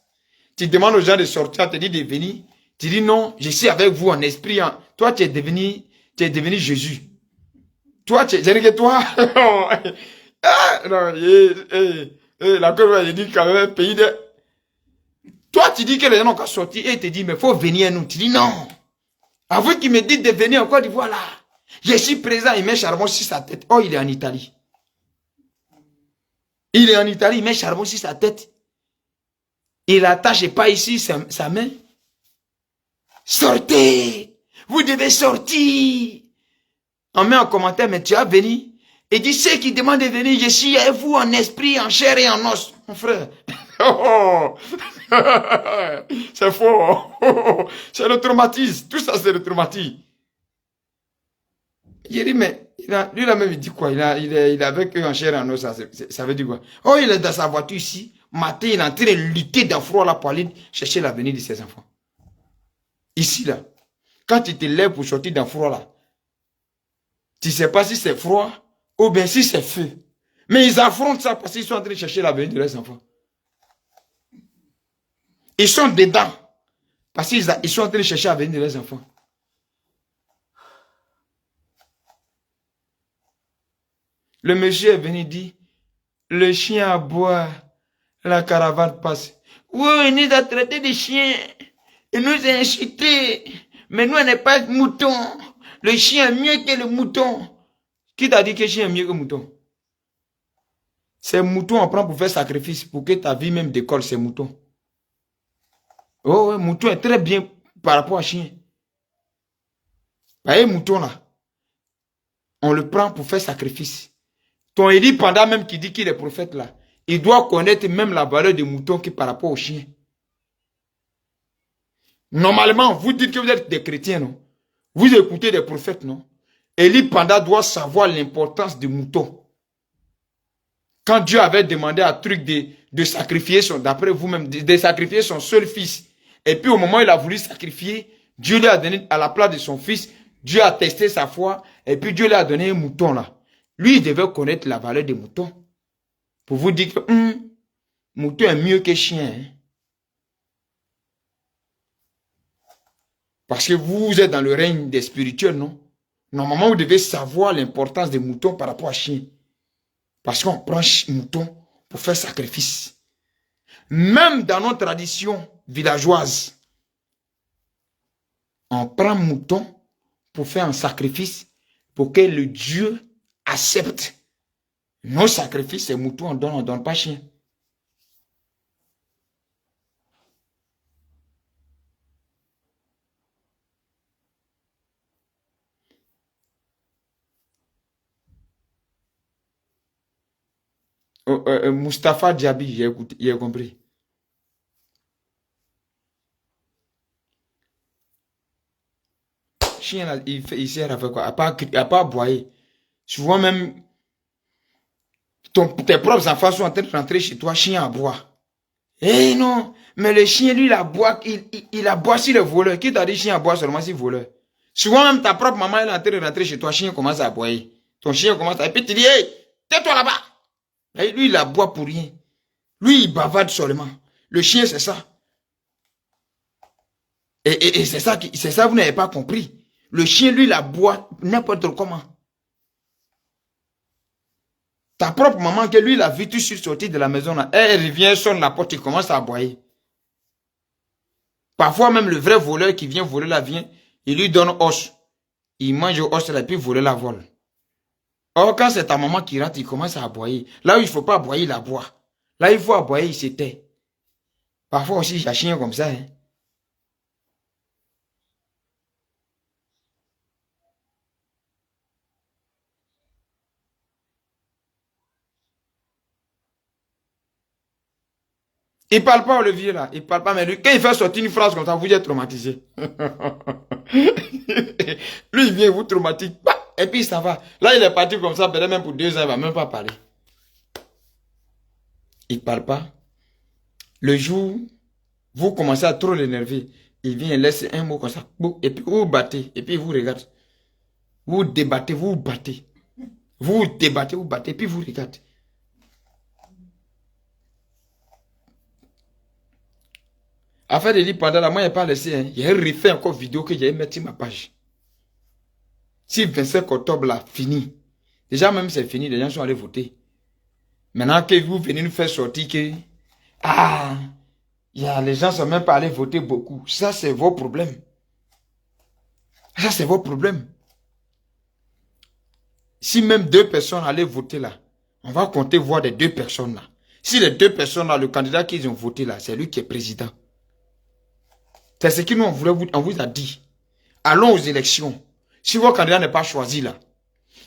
Tu demandes aux gens de sortir, on te dit de venir. Tu dis non, je suis avec vous en esprit. Hein. Toi, tu es devenu Jésus. Toi, c'est-à-dire que toi, ah, non, la Côte d'Ivoire, je dis quand même un pays de... Toi, tu dis que les gens n'ont qu'à sortir et ils te disent, mais il faut venir à nous. Tu dis non. À vous qui me dites de venir en Côte d'Ivoire là. Je suis présent, il met charbon sur sa tête. Oh, il est en Italie. Il est en Italie, il met charbon sur sa tête. Il attache pas ici sa main. Sortez. Vous devez sortir. On met en commentaire, mais tu as venu. Et dit, ceux qui demandent de venir, je suis avec vous en esprit, en chair et en os. Mon frère. Oh, c'est faux. C'est le traumatisme. Tout ça, c'est le traumatisme. Il dit, mais lui, là même, il dit quoi? Il est avec eux en chair et en os. Ça veut dire quoi? Oh, il est dans sa voiture ici. Matin, il est en train de lutter dans le froid là pour aller chercher l'avenir de ses enfants. Ici, là. Quand tu te lèves pour sortir dans le froid là, tu ne sais pas si c'est froid ou bien si c'est feu. Mais ils affrontent ça parce qu'ils sont en train de chercher l'avenir de leurs enfants. Ils sont dedans parce qu'ils sont en train de chercher l'avenir de leurs enfants. Le monsieur est venu dire, le chien aboie, la caravane passe. Oui, il nous a traité de chiens. Il nous a insultés. Mais nous, on n'est pas moutons. Le chien est mieux que le mouton. Qui t'a dit que le chien est mieux que le mouton? Ces moutons, on prend pour faire sacrifice, pour que ta vie même décolle, ces moutons. Oh, ouais, mouton est très bien par rapport à chien. Vous voyez, mouton là, on le prend pour faire sacrifice. Ton Élie Panda même qui dit qu'il est prophète là, il doit connaître même la valeur des moutons qui par rapport au chien. Normalement, vous dites que vous êtes des chrétiens, non? Vous écoutez des prophètes, non? Élie Panda doit savoir l'importance du mouton. Quand Dieu avait demandé à truc de sacrifier d'après vous-même, de sacrifier son seul fils. Et puis au moment où il a voulu sacrifier, Dieu lui a donné à la place de son fils, Dieu a testé sa foi, et puis Dieu lui a donné un mouton là. Lui, il devait connaître la valeur des moutons. Pour vous dire que, mouton est mieux que chien. Hein? Parce que vous êtes dans le règne des spirituels, non? Normalement, vous devez savoir l'importance des moutons par rapport à chien. Parce qu'on prend mouton pour faire sacrifice. Même dans nos traditions villageoises, on prend mouton pour faire un sacrifice pour que le Dieu accepte nos sacrifices et moutons, on ne donne pas chien. Mustapha Diaby, j'ai compris. Chien, là, il sert à faire quoi? À part aboyer. Souvent même, tes propres enfants sont en train de rentrer chez toi, chien aboie. Eh non, mais le chien, lui, il aboie sur le voleur. Qui t'a dit chien aboie seulement sur le voleur? Souvent même ta propre maman, elle est en train de rentrer chez toi, chien commence à aboyer. Ton chien commence à... Et puis tu dis, hey, tais-toi là-bas. Et lui, il aboie pour rien. Lui, il bavarde seulement. Le chien, c'est ça. Et c'est ça, vous n'avez pas compris. Le chien, lui, il aboie n'importe comment. Ta propre maman, que lui, il a vu tout sur sortir de la maison, là, elle revient, sonne la porte, il commence à aboyer. Parfois, même le vrai voleur qui vient voler la vient, il lui donne os. Il mange os, là, puis voler la vole. Or, quand c'est ta maman qui rentre, il commence à aboyer. Là où il ne faut pas aboyer, il aboie. Là, il faut aboyer, il se tait. Parfois aussi, il y a chien comme ça. Hein. Il ne parle pas, Olivier, là. Il ne parle pas, mais lui, quand il fait sortir une phrase comme ça, vous êtes traumatisé. Lui, il vient vous traumatiser. Et puis, ça va. Là, il est parti comme ça, peut-être même pour 2 ans, il ne va même pas parler. Il ne parle pas. Le jour, vous commencez à trop l'énerver. Il vient laisser un mot comme ça. Et puis, vous battez. Et puis, il vous regarde. Vous débattez, vous battez. Vous débattez, vous battez. Et puis, vous regardez. Afin de dire pendant là, moi, je n'ai pas laissé. Hein. J'ai refait encore vidéo que j'ai mis sur ma page. Si 25 octobre là, fini. Déjà même c'est fini, les gens sont allés voter. Maintenant que vous venez nous faire sortir que... Ah, les gens ne sont même pas allés voter beaucoup. Ça, c'est vos problèmes. Ça, c'est vos problèmes. Si même 2 personnes allaient voter là, on va compter voir les 2 personnes là. Si les 2 personnes là, le candidat qu'ils ont voté là, c'est lui qui est président. C'est ce que nous, on vous a dit. Allons aux élections. Si votre candidat n'est pas choisi là,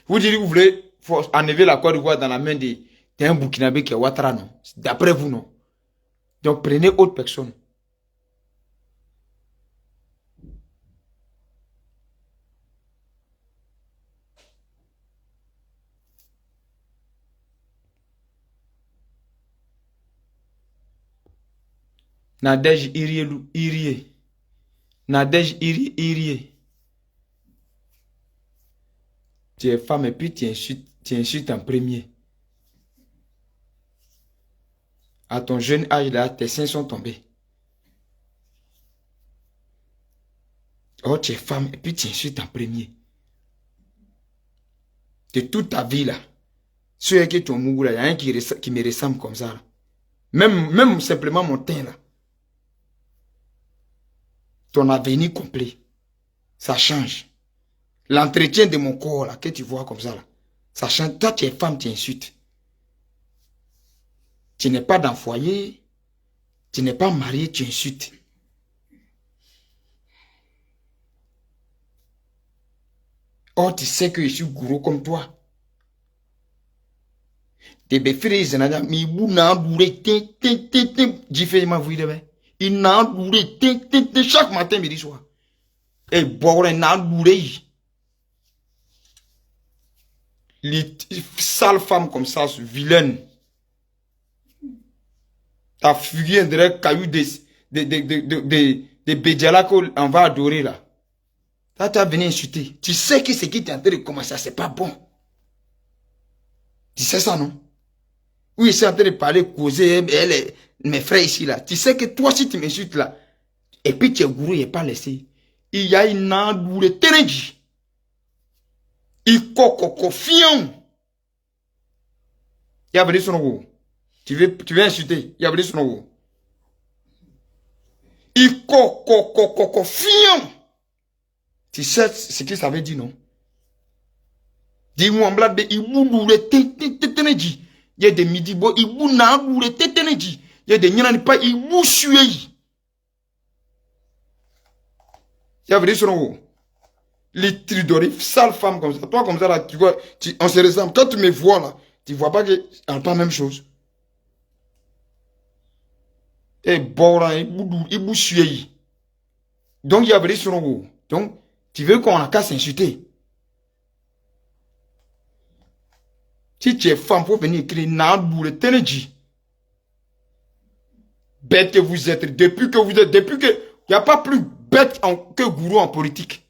vous dites que vous voulez enlever la Côte d'Ivoire dans la main d'un Burkinabé qui est Ouattara, non? D'après vous, non? Donc prenez autre personne. Nadège Irie. Nadège Irie. Tu es femme et puis tu insultes en premier. À ton jeune âge là, tes seins sont tombés. Oh, tu es femme et puis tu insultes en premier. De toute ta vie là, ceux qui ton mougou là, il y a un qui me ressemble comme ça. Là. Même simplement mon teint là. Ton avenir complet. Ça change. L'entretien de mon corps là, que tu vois comme ça là. Ça change. Toi, tu es femme, tu insultes. Tu n'es pas dans le foyer. Tu n'es pas marié, tu insultes. Oh, tu sais que je suis gourou comme toi. Tes beffres, ils en ont mis n'a bourré, j'ai fait ma vie de il n'a bourré, chaque matin, midi, soir. Et boire un n'a bourré. Les sales femmes comme ça, vilaines. Ta fugue dirait caillou des bédialas qu'on va adorer là. Là, tu as venu insulter. Tu sais que ce qui t'est en train de commencer, c'est pas bon. Tu sais ça, non? Oui, ils sont en train de parler, causer, mes frères ici là. Tu sais que toi, si tu m'insultes là, et puis tu es gourou, il n'est pas laissé. Il y a une endoule ténégi. Il coco fion. Il y a venu son nom. Tu veux insulter? Il y a venu son nom. Il coco fion. Tu sais ce que ça veut dire, non? Dis-moi en blague, il boule ténégi. Il y a des midi, il boule ténégi. Il y a des n'y pas, il boule sué. Il y a venu son nom. Les tridorifs, sales femmes comme ça. Toi, comme ça, là, tu vois, on se ressemble. Quand tu me vois, là, tu vois pas que c'est pas la même chose. Et Bora, il bouge. Donc, il y a des gens. Donc, tu veux qu'on a qu'à s'insulter. Si tu es femme, pour venir écrire Nabou, le Ténéji. Bête que vous êtes, depuis que, il n'y a pas plus bête que gourou en politique.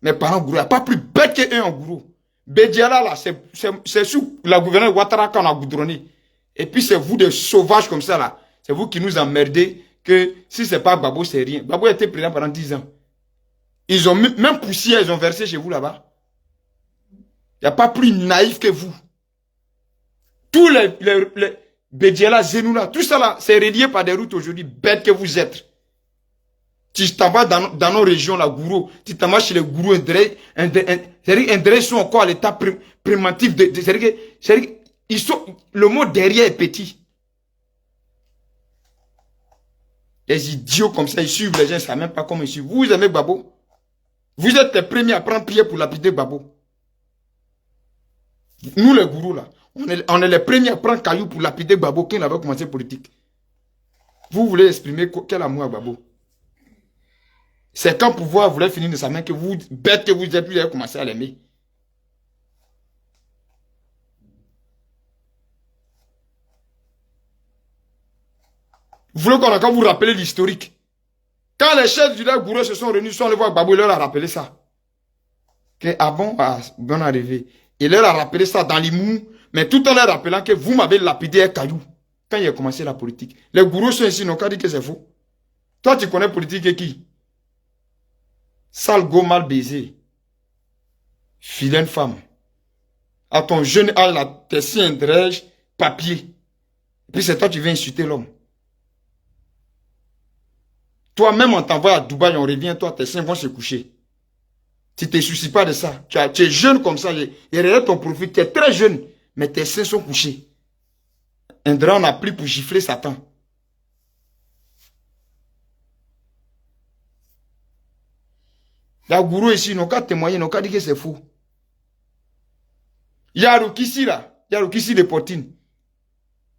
Mes parents gourou, il n'y a pas plus bête que eux en gourou. Bédiala, là, c'est sous la gouverneure Ouattara qu'on a goudronné. Et puis c'est vous des sauvages comme ça, là. C'est vous qui nous emmerdez que si c'est pas Babo, c'est rien. Babo était président pendant 10 ans. Ils ont même poussière, ils ont versé chez vous là-bas. Il n'y a pas plus naïf que vous. Tous les Bédiala, Zenoula, tout ça là, c'est relié par des routes aujourd'hui. Bête que vous êtes. Tu t'en vas dans nos régions, là, gourou. Tu t'en vas chez les gourous, Indré sont encore à l'état primitif. Ils sont, le mot derrière est petit. Les idiots comme ça, ils suivent les gens, ils ne savent même pas comment ils suivent. Vous aimez Babo? Vous êtes les premiers à prendre pied pour lapider Babo. Nous, les gourous, là, on est les premiers à prendre caillou pour lapider Babo quand il avait commencé politique. Vous voulez exprimer quel amour à Babo? C'est quand pouvoir voulait finir de sa main que vous, bête que vous êtes, vous avez commencé à l'aimer. Vous voulez qu'on a quand vous rappeler l'historique. Quand les chefs du lac Gourou se sont réunis, sont allés voir Babou, il leur a rappelé ça. Que, ah bon, bon arrivé. Il leur a rappelé ça dans l'imou, mais tout en leur rappelant que vous m'avez lapidé un caillou. Quand il a commencé la politique. Les gourous sont ici, n'ont qu'à dire que c'est faux. Toi, tu connais politique et qui? Sale go mal baisé. Filaine femme. À ton jeune âge, là, t'es si indrège, papier. Et puis c'est toi qui viens insulter l'homme. Toi-même, on t'envoie à Dubaï, on revient, toi, tes seins vont se coucher. Tu ne te soucies pas de ça. Tu es jeune comme ça, et regarde ton profil, tu es très jeune, mais tes seins sont couchés. Indra, on a pris pour gifler Satan. La gourou ici, ils n'ont qu'à témoigner, ils n'ont qu'à dire que c'est faux. Il y a Rukissi là, il y a Rukissi de Portine.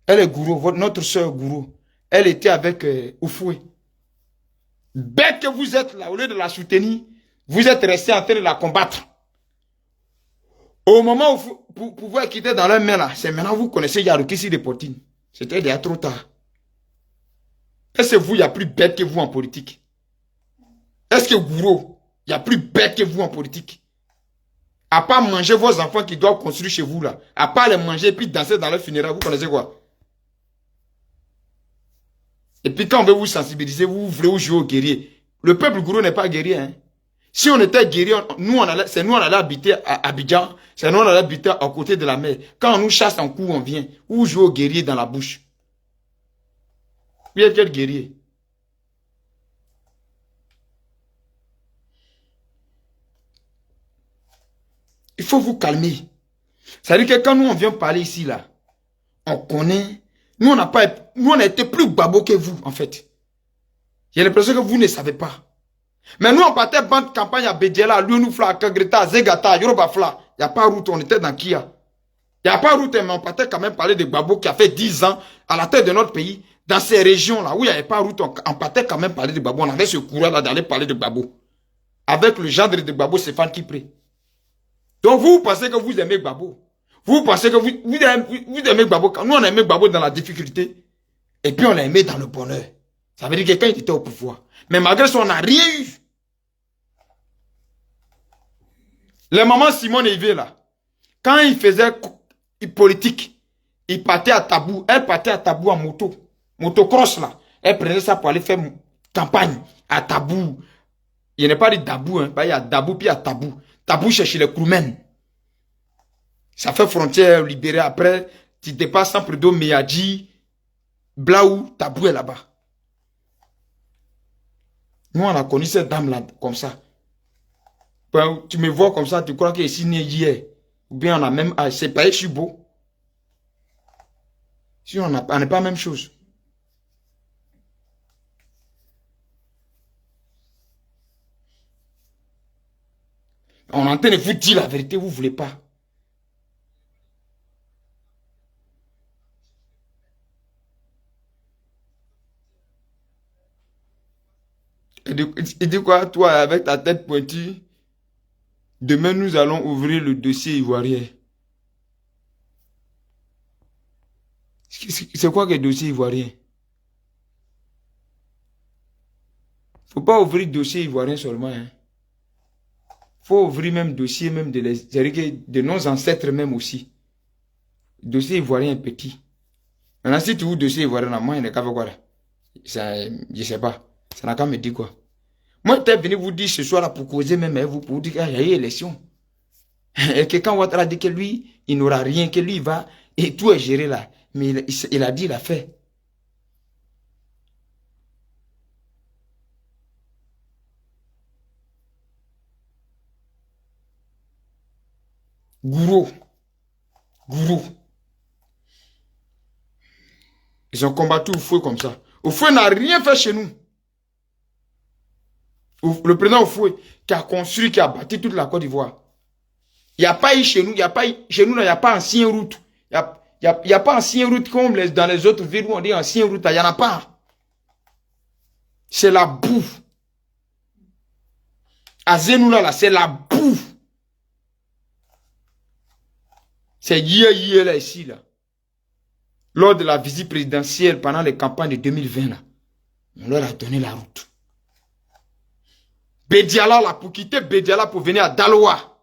Elle est gourou, notre soeur gourou. Elle était avec Oufoué. Bête que vous êtes là, au lieu de la soutenir, vous êtes resté en train de la combattre. Au moment où vous pouvez quitter dans leur main là, c'est maintenant vous connaissez Yarukissi de Portine. C'était déjà trop tard. Est-ce que vous, il y a plus bête que vous en politique? Est-ce que gourou, il y a plus bête que vous en politique? À part manger vos enfants qui doivent construire chez vous là, à part les manger et puis danser dans leur funérailles, vous connaissez quoi? Et puis quand on veut vous sensibiliser, vous voulez vous jouer au guerrier. Le peuple gourou n'est pas guerrier. Hein? Si on était guerrier, c'est nous on allait habiter à Abidjan, c'est nous on allait habiter à côté de la mer. Quand on nous chasse en coup, on vient. Vous jouez au guerrier dans la bouche. Vous êtes quel guerrier? Il faut vous calmer. Ça veut dire que quand nous on vient parler ici là, on connaît. Nous on a été plus babo que vous en fait. J'ai l'impression que vous ne savez pas. Mais nous on partait bande campagne à Bédiela, Lyonoufla, Kagreta, Zegata, Yoruba Fla. Il n'y a pas route, on était dans Kia. Il n'y a pas route, mais on partait quand même parler de Gbagbo qui a fait 10 ans à la tête de notre pays. Dans ces régions-là où il n'y avait pas route, on partait quand même parler de Gbagbo. On avait ce courage-là d'aller parler de Gbagbo. Avec le gendre de Gbagbo, c'est Fan Kipré. Donc vous pensez que vous aimez Gbagbo. Vous pensez que vous aimez Gbagbo. Nous, on aimé Gbagbo dans la difficulté. Et puis, on l'a aimé dans le bonheur. Ça veut dire que quand il était au pouvoir. Mais malgré ça, on n'a rien eu. Les mamans Simone Evé, là, quand il faisait politique, il partait à Tabou. Elle partait à Tabou en moto. Motocross, là. Elle prenait ça pour aller faire campagne à Tabou. Il n'est pas dit Dabou, hein. Il y a Dabou, puis il y a Tabou. Tabou, c'est chez les Kroumen. Ça fait frontière libérée. Après, tu dépasses Saint-Prédo, Meyadji, Blaou, Tabou est là-bas. Nous, on a connu cette dame-là comme ça. Ben, tu me vois comme ça, tu crois qu'elle est signée hier. Ou bien on a même... c'est pas je suis beau. Si on n'est pas la même chose. On est en train de vous dire la vérité, vous ne voulez pas. Il dit quoi, toi, avec ta tête pointue, demain nous allons ouvrir le dossier ivoirien. C'est quoi que le dossier ivoirien? Faut pas ouvrir dossier ivoirien seulement. Hein. Faut ouvrir même dossier même de nos ancêtres même aussi. Dossier ivoirien est petit. Maintenant, si tu ouvres dossier ivoirien, là, moi, il n'y a qu'à faire quoi là? Ça, je sais pas. Ça n'a qu'à me dire quoi. Moi, je suis venu vous dire ce soir là pour causer même avec vous, pour vous dire qu'il y a eu élection. Et que quand Ouattara dit que lui, il n'aura rien, que lui, il va, et tout est géré là. Mais il a dit, il a fait. Gourou. Gourou. Ils ont combattu Oufoué comme ça. Oufoué n'a rien fait chez nous. Le président Oufoué qui a construit, qui a bâti toute la Côte d'Ivoire. Il n'y a pas eu chez nous, chez nous, il n'y a pas ancienne route. Il n'y a pas ancienne route comme dans les autres villes où on dit ancienne route. Il n'y en a pas. C'est la boue. À Zenoula, là, c'est la boue. C'est hier, là, ici, là. Lors de la visite présidentielle pendant les campagnes de 2020, là, on leur a donné la route. Bédiala, là, pour quitter Bédiala pour venir à Daloa.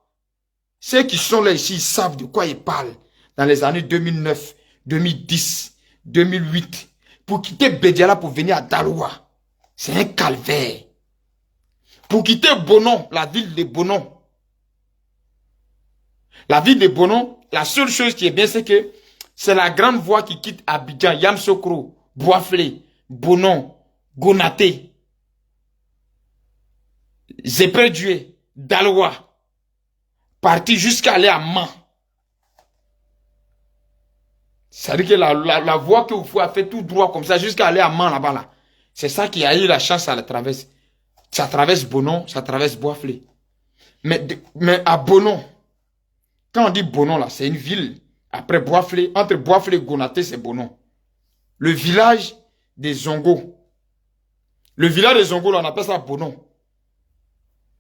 Ceux qui sont là ici, ils savent de quoi ils parlent. Dans les années 2009, 2010, 2008. Pour quitter Bédiala pour venir à Daloa. C'est un calvaire. Pour quitter Bonon, la ville de Bonon. La ville de Bonon, la seule chose qui est bien, c'est que c'est la grande voie qui quitte Abidjan, Yamsokro, Boisflé, Bonon, Gonaté, Zéperdué, Daloa. Parti jusqu'à aller à Man. C'est-à-dire que la voie que vous a fait tout droit comme ça jusqu'à aller à Man là-bas. Là. C'est ça qui a eu la chance à la traverser. Ça traverse Bonon, ça traverse Boisflé. Mais à Bonon, quand on dit Bonon là, c'est une ville. Après Boisflé, entre Boisflé et Gonaté, c'est Bonon. Le village des Zongo. Le village des Zongo, là, on appelle ça Bonon.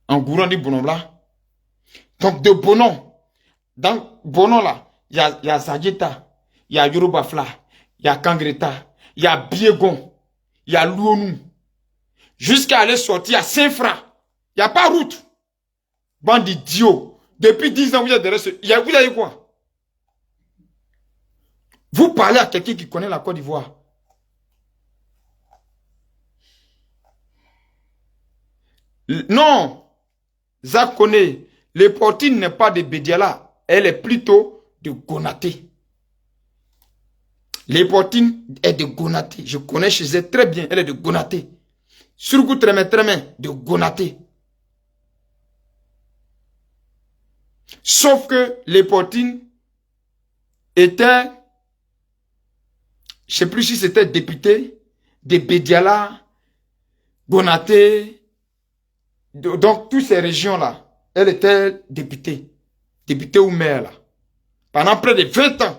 En Gourou, on dit Bonon là. Donc de Bonon, dans Bonon là, il y a Zageta, il y a Yorubafla, il y a Kangreta, il y a Biegon, il y a Louonou. Jusqu'à aller sortir à Saint-Fra. Il n'y a pas route. Bande d'idiots. Depuis 10 ans, vous êtes derrière ce... Vous avez quoi? Vous parlez à quelqu'un qui connaît la Côte d'Ivoire. Non. Zach connaît. L'Éportine n'est pas de Bédiala. Elle est plutôt de Gonaté. L'Éportine est de Gonaté. Je connais chez elle très bien. Elle est de Gonaté. Surtout très de Gonaté. Sauf que l'Éportine était, je ne sais plus si c'était député de Bédiala, Gonaté, donc toutes ces régions-là. Elle était députée ou maire là, pendant près de 20 ans.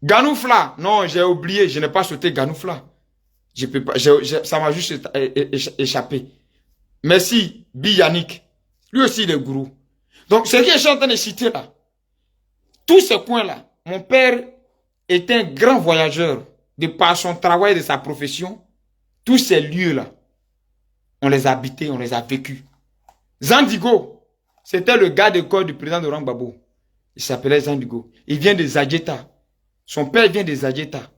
Ganoufla, non, j'ai oublié, je n'ai pas sauté Ganoufla. Je peux pas, ça m'a juste échappé. Merci, Yannick. Lui aussi, il est gourou. Donc, ce que je suis en train de citer là, tous ces coins-là, mon père était un grand voyageur de par son travail et de sa profession. Tous ces lieux-là, on les a habités, on les a vécus. Zandigo, c'était le gars de corps du président de Gbagbo. Il s'appelait Zandigo. Il vient de Zageta. Son père vient de Zageta.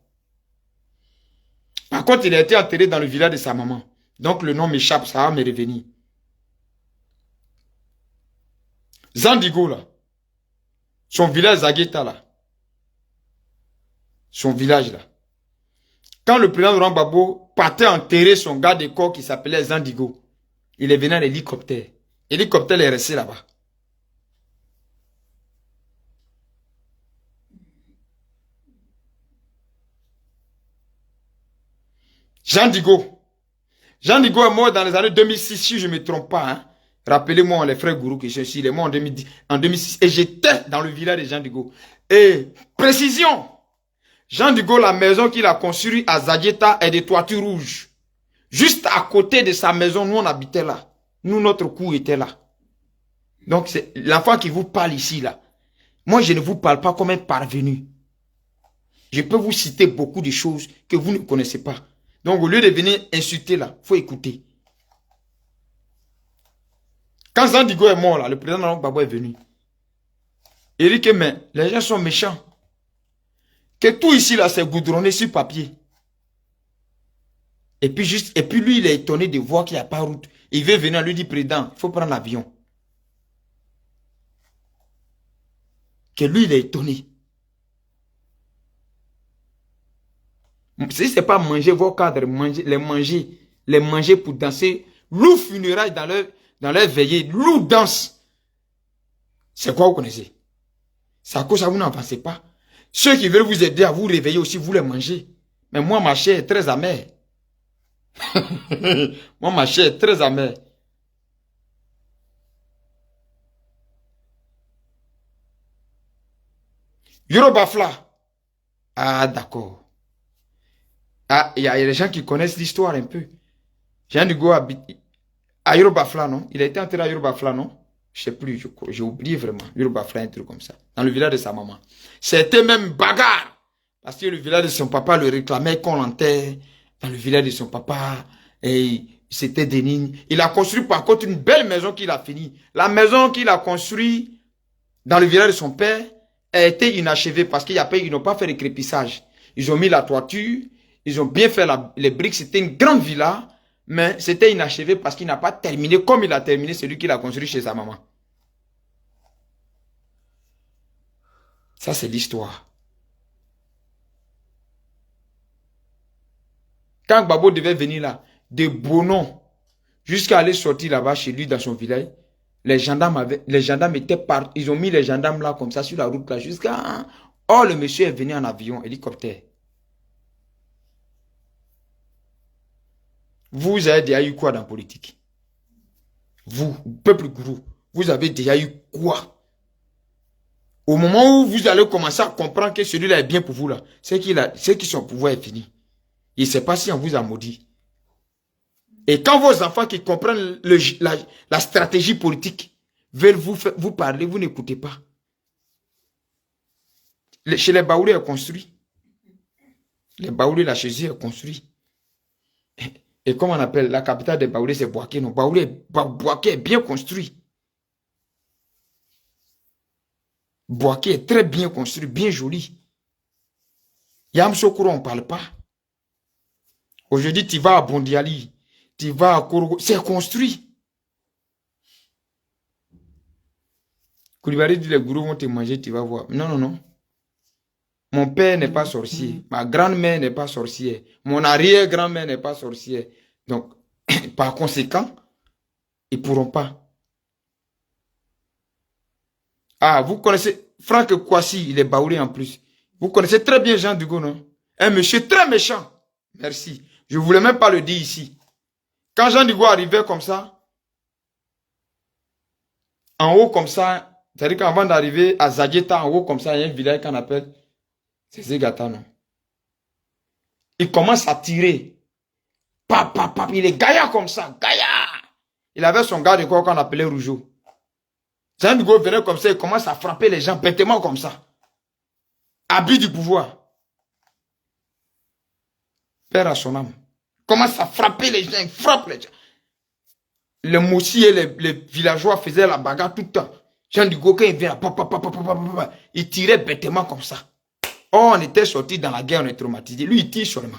Par contre, il a été enterré dans le village de sa maman. Donc, le nom m'échappe, ça va me revenir. Zandigo, là. Son village Zageta, là. Son village, là. Quand le président de Gbagbo partait enterrer son gars de corps qui s'appelait Zandigo, il est venu en hélicoptère. L'hélicoptère est resté là-bas. Jean Digo. Jean Digo est mort dans les années 2006, si je ne me trompe pas. Hein. Rappelez-moi les frères Gourou que je suis. Il est mort en 2006. Et j'étais dans le village de Jean Digo. Et précision, Jean de Gaulle, la maison qu'il a construite à Zadieta est de toiture rouge. Juste à côté de sa maison, nous on habitait là. Nous, notre cour était là. Donc c'est l'enfant qui vous parle ici là. Moi, je ne vous parle pas comme un parvenu. Je peux vous citer beaucoup de choses que vous ne connaissez pas. Donc, au lieu de venir insulter là, il faut écouter. Quand Zandigo est mort là, le président Laurent Gbagbo est venu. Il dit que mais, les gens sont méchants. Que tout ici là, c'est goudronné sur papier. Et puis lui, il est étonné de voir qu'il n'y a pas de route. Il veut venir, lui dit, président, il faut prendre l'avion. Que lui, il est étonné. Si ce n'est pas manger vos cadres, les manger pour danser, loup funérailles dans leur veillée, loup danse. C'est quoi vous connaissez? C'est à cause ça vous n'avancez pas. Ceux qui veulent vous aider à vous réveiller aussi, vous les mangez. Mais moi, ma chair est très amère. Moi, ma chair est très amère. Yorobafla. Ah, d'accord. Ah, il y a des gens qui connaissent l'histoire un peu. Jean Dugo habite à Yorobafla, non? Il a été enterré à Yorobafla, non? Je ne sais plus, j'ai oublié vraiment. Yorobafla, un truc comme ça. Dans le village de sa maman. C'était même bagarre. Parce que le village de son papa le réclamait qu'on l'enterre. Dans le village de son papa. Et c'était Denis. Il a construit par contre une belle maison qu'il a finie. La maison qu'il a construite dans le village de son père a été inachevée parce qu'ils n'ont pas fait le crépissage. Ils ont mis la toiture. Ils ont bien fait les briques. C'était une grande villa. Mais c'était inachevé parce qu'il n'a pas terminé comme il a terminé celui qu'il a construit chez sa maman. Ça, c'est l'histoire. Quand Gbagbo devait venir là, de Bonon, jusqu'à aller sortir là-bas chez lui dans son village, les gendarmes étaient partis. Ils ont mis les gendarmes là comme ça sur la route là jusqu'à... Oh, le monsieur est venu en avion, hélicoptère. Vous avez déjà eu quoi dans la politique? Vous, peuple gourou, vous avez déjà eu quoi? Au moment où vous allez commencer à comprendre que celui-là est bien pour vous, là, c'est que son pouvoir est fini. Il ne sait pas si on vous a maudit. Et quand vos enfants qui comprennent la stratégie politique veulent vous parler, vous n'écoutez pas. Chez les Baoulés est construit. Les Baoulés, là, chez eux est construit. Et comme on appelle la capitale des Baoulés, c'est Bouaké. Non, Bouaké est bien construit. Bouaké est très bien construit, bien joli. Yamsoukro, on ne parle pas. Aujourd'hui, tu vas à Bondiali, tu vas à Korogo, c'est construit. Koulibaly dit les gourous vont te manger, tu vas voir. Non, non, non. Mon père n'est pas sorcier. Ma grand-mère n'est pas sorcière. Mon arrière-grand-mère n'est pas sorcière. Donc, par conséquent, ils ne pourront pas. Ah, vous connaissez Franck Kouassi, il est baoulé en plus. Vous connaissez très bien Jean Dugo, non? Un monsieur très méchant. Merci. Je ne voulais même pas le dire ici. Quand Jean Dugo arrivait comme ça, en haut comme ça, c'est-à-dire qu'avant d'arriver à Zadieta, en haut comme ça, il y a un village qu'on appelle, c'est Zegata, non? Il commence à tirer. Pap, pap, pap, il est gaillard comme ça, gaillard. Il avait son gars de corps qu'on appelait Rougeau. Jean Dugo venait comme ça, il commence à frapper les gens bêtement comme ça. Abus du pouvoir. Père à son âme. Commence à frapper les gens, il frappe les gens. Les moussis et les villageois faisaient la bagarre tout le temps. Jean Dugo, quand il vient, il tirait bêtement comme ça. Oh, on était sortis dans la guerre, on est traumatisé. Lui, il tire seulement.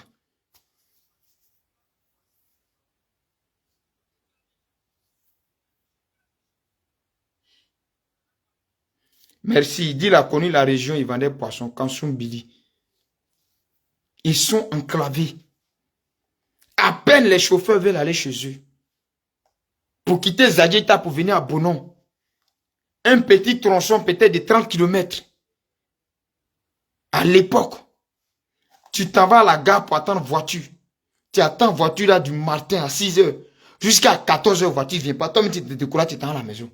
Merci. Il dit, il a connu la région, il vendait poisson, Kansoum-Bili. Ils sont enclavés. À peine les chauffeurs veulent aller chez eux. Pour quitter Zadieta pour venir à Bonon. Un petit tronçon peut-être de 30 km. À l'époque, tu t'en vas à la gare pour attendre voiture. Tu attends voiture là du matin à 6 h. Jusqu'à 14 h, voiture ne vient pas. Toi, tu te décourages, tu es dans la maison.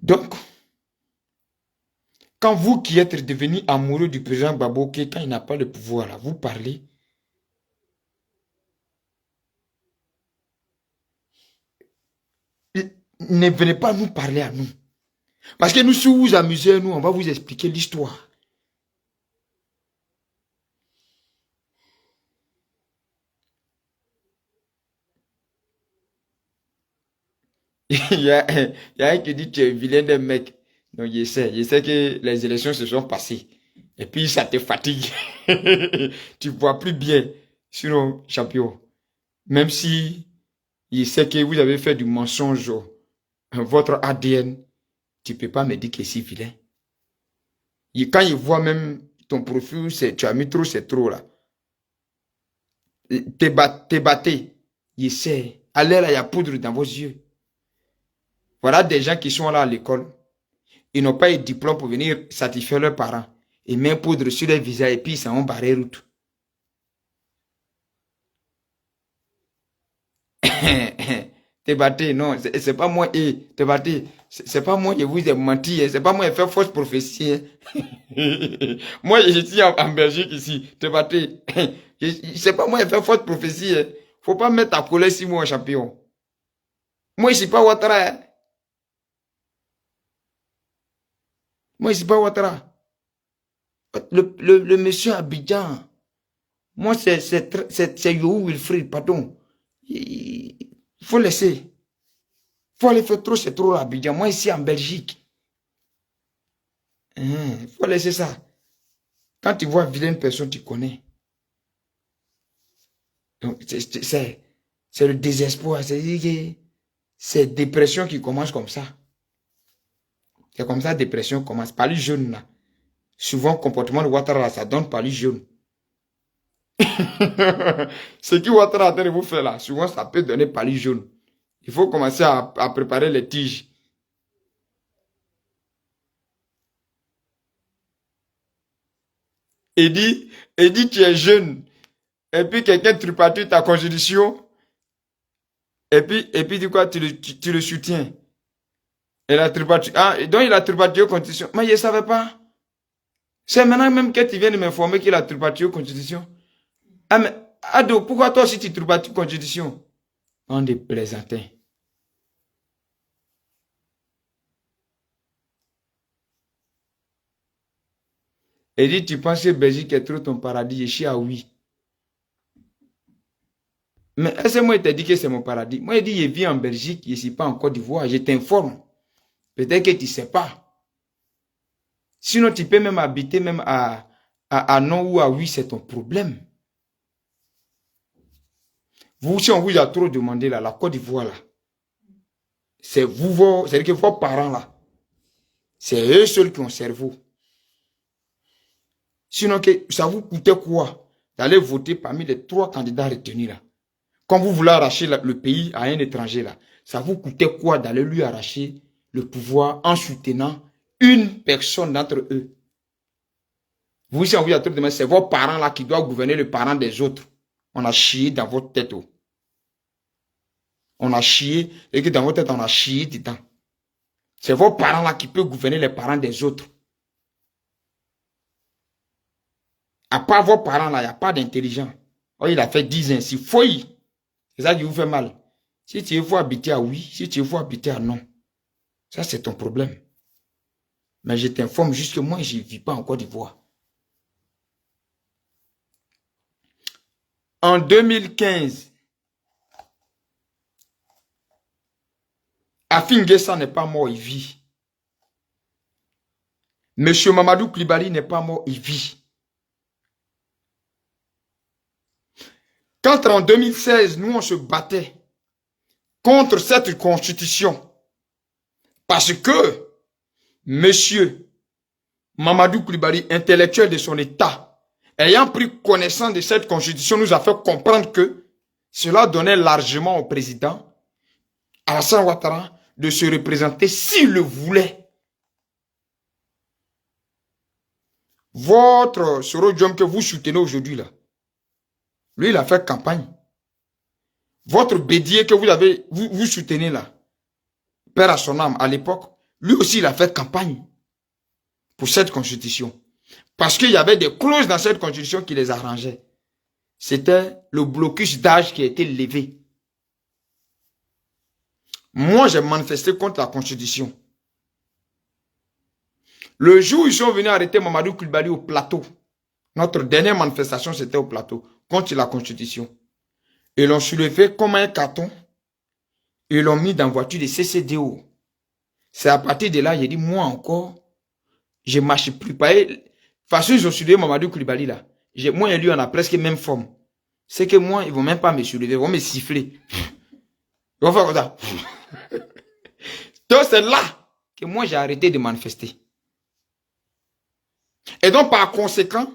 Donc, quand vous qui êtes devenu amoureux du président Gbagbo, quand il n'a pas le pouvoir, là, vous parlez, ne venez pas nous parler à nous. Parce que nous, si vous vous amusez, nous, on va vous expliquer l'histoire. il y a un qui dit que tu es vilain d'un mec. Donc, je sais que les élections se sont passées. Et puis, ça te fatigue. Tu ne vois plus bien. Sinon, champion, même si il sait que vous avez fait du mensonge, votre ADN, tu ne peux pas me dire que c'est vilain. Quand il voit même ton profil, tu as mis trop, c'est trop là. Te battez. Il sait. Allez là, il y a poudre dans vos yeux. Voilà des gens qui sont là à l'école. Ils n'ont pas eu de diplôme pour venir satisfaire leurs parents. Ils mettent poudre sur les visages et puis ils s'en vont barrer route. Te batté, non, c'est pas moi, te batté, c'est pas moi qui vous ai menti, c'est pas moi qui ai fait fausse prophétie. Moi, je suis en Belgique ici, te batté. C'est pas moi qui ai fait fausse prophétie. Faut pas mettre ta colère sur moi, champion. Moi, je suis pas Ouattara. Moi, je suis pas Ouattara. Le monsieur Abidjan, moi, c'est Yo Wilfried, pardon. Il faut laisser. Il faut aller faire trop, c'est trop l'Abidjan. Moi, ici en Belgique. Il faut laisser ça. Quand tu vois vilaine personne, tu connais. Donc, c'est le désespoir. C'est dépression qui commence comme ça. C'est comme ça, dépression commence. Par les jeunes, là. Souvent, comportement de Ouattara, ça donne par les jeunes. Ce que Ouattara a train de vous faire là, souvent, ça peut donner par les jeunes. Il faut commencer à préparer les tiges. Et dit, tu es jeune. Et puis quelqu'un tripatouille ta constitution. Et puis du quoi, tu le soutiens. Et la tripatouille. Ah, donc il a tripatouillé constitution. Mais je ne savais pas. C'est maintenant même que tu viens de m'informer qu'il a tripatouillé constitution. Ah, mais, Ado, pourquoi toi aussi tu tripatouilles constitution? On est plaisantin. Et dit, tu penses que Belgique est trop ton paradis? Je suis à oui. Mais est-ce que moi, je t'ai dit que c'est mon paradis? Moi, je dis, je vis en Belgique, je ne suis pas en Côte d'Ivoire, je t'informe. Peut-être que tu ne sais pas. Sinon, tu peux même habiter même à non ou à oui, c'est ton problème. Vous, si on vous a trop demandé là, la Côte d'Ivoire là, c'est vous, c'est-à-dire que vos parents là, c'est eux seuls qui ont cerveau. Sinon, que ça vous coûtait quoi d'aller voter parmi les 3 candidats retenus là? Quand vous voulez arracher le pays à un étranger là, ça vous coûtait quoi d'aller lui arracher le pouvoir en soutenant une personne d'entre eux? Vous, si on vous a trop demandé, c'est vos parents là qui doivent gouverner les parents des autres. On a chié dans votre tête. Oh. On a chié, et que dans votre tête, on a chié du temps. C'est vos parents là qui peuvent gouverner les parents des autres. À part vos parents là, il n'y a pas d'intelligent. Oh, il a fait 10 ans, c'est fouille. C'est ça qui vous fait mal. Si tu veux habiter à oui, si tu veux habiter à non, ça c'est ton problème. Mais je t'informe juste que moi, je ne vis pas en Côte d'Ivoire. En 2015, Afin Guessa n'est pas mort, il vit. Monsieur Mamadou Koulibaly n'est pas mort, il vit. Quand en 2016, nous on se battait contre cette constitution, parce que monsieur Mamadou Koulibaly, intellectuel de son état, ayant pris connaissance de cette constitution, nous a fait comprendre que cela donnait largement au président Alassane Ouattara de se représenter s'il le voulait. Votre Soro Diom que vous soutenez aujourd'hui là, lui il a fait campagne. Votre Bédier que vous soutenez là, père à son âme à l'époque, lui aussi, il a fait campagne pour cette constitution. Parce qu'il y avait des clauses dans cette constitution qui les arrangeaient. C'était le blocus d'âge qui a été levé. Moi, j'ai manifesté contre la constitution. Le jour où ils sont venus arrêter Mamadou Coulibaly au plateau, notre dernière manifestation, c'était au plateau, contre la constitution. Ils l'ont soulevé comme un carton. Ils l'ont mis dans la voiture de CCDO. C'est à partir de là, j'ai dit, moi encore, je ne marche plus. De toute façon, ils ont soulevé Mamadou Coulibaly là. Moi et lui, on a presque la même forme. C'est que moi, ils ne vont même pas me soulever, ils vont me siffler. Ils vont faire comme ça. Donc c'est là que moi, j'ai arrêté de manifester. Et donc, par conséquent,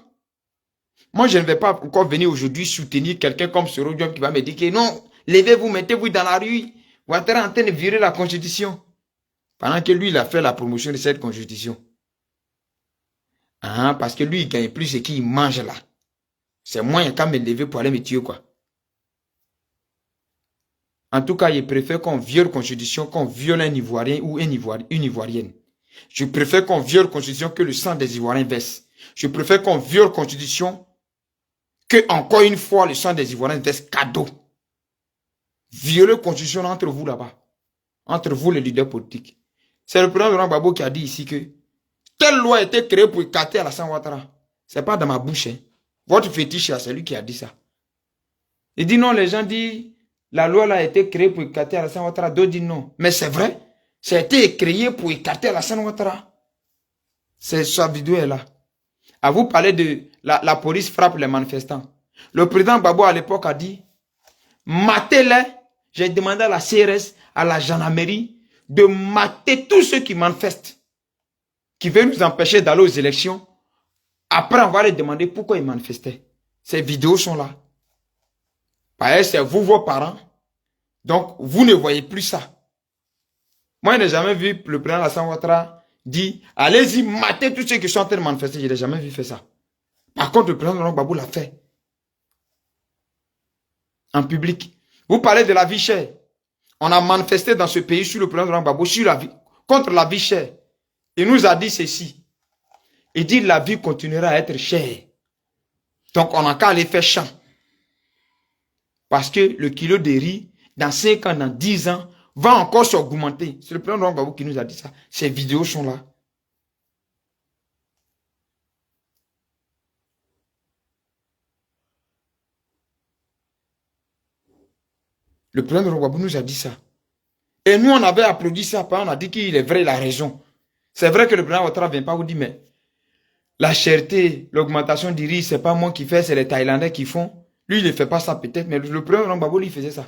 moi, je ne vais pas encore venir aujourd'hui soutenir quelqu'un comme ce Diop qui va me dire que non, levez-vous, mettez-vous dans la rue, vous êtes en train de virer la constitution. Pendant que lui, il a fait la promotion de cette constitution. Ah, parce que lui, il gagne plus ce qu'il mange là. C'est moi, il a qu'à me lever pour aller me tuer, quoi. En tout cas, il préfère qu'on viole la constitution, qu'on viole un Ivoirien ou une Ivoirienne. Je préfère qu'on viole la constitution que le sang des Ivoiriens verse. Je préfère qu'on viole la constitution que, encore une fois, le sang des Ivoiriens verse cadeau. Violer la constitution entre vous là-bas. Entre vous, les leaders politiques. C'est le président Laurent Gbagbo qui a dit ici que telle loi a été créée pour écarter Alassane Ouattara. Ce n'est pas dans ma bouche. Hein. Votre fétiche, c'est lui qui a dit ça. Il dit non, les gens disent la loi là a été créée pour écarter Alassane Ouattara. D'autres disent non. Mais c'est vrai. Ça a été créé pour écarter Alassane Ouattara. Sa vidéo est là. À vous parler de la police frappe les manifestants. Le président Gbagbo à l'époque a dit matez-les. J'ai demandé à la CRS, à la gendarmerie, de mater tous ceux qui manifestent, qui veulent nous empêcher d'aller aux élections. Après, on va les demander pourquoi ils manifestaient. Ces vidéos sont là. Parce que c'est vous, vos parents. Donc, vous ne voyez plus ça. Moi, je n'ai jamais vu le président Alassane Ouattara dire allez-y, matez tous ceux qui sont en train de manifester. Je n'ai jamais vu faire ça. Par contre, le président Laurent Gbagbo l'a fait. En public. Vous parlez de la vie chère. On a manifesté dans ce pays sur le président Laurent Gbagbo contre la vie chère. Il nous a dit ceci. Il dit la vie continuera à être chère. Donc on n'a qu'à aller faire champ. Parce que le kilo de riz, dans 5 ans, dans 10 ans, va encore s'augmenter. C'est le président Laurent Gbagbo qui nous a dit ça. Ces vidéos sont là. Le président Laurent Gbagbo nous a dit ça. Et nous, on avait applaudi ça. On a dit qu'il est vrai, il a raison. C'est vrai que le président Ouattara ne vient pas vous dire, mais la cherté, l'augmentation du riz, ce n'est pas moi qui fais, c'est les Thaïlandais qui font. Lui, il ne fait pas ça peut-être, mais le président Laurent Gbagbo, lui, il faisait ça.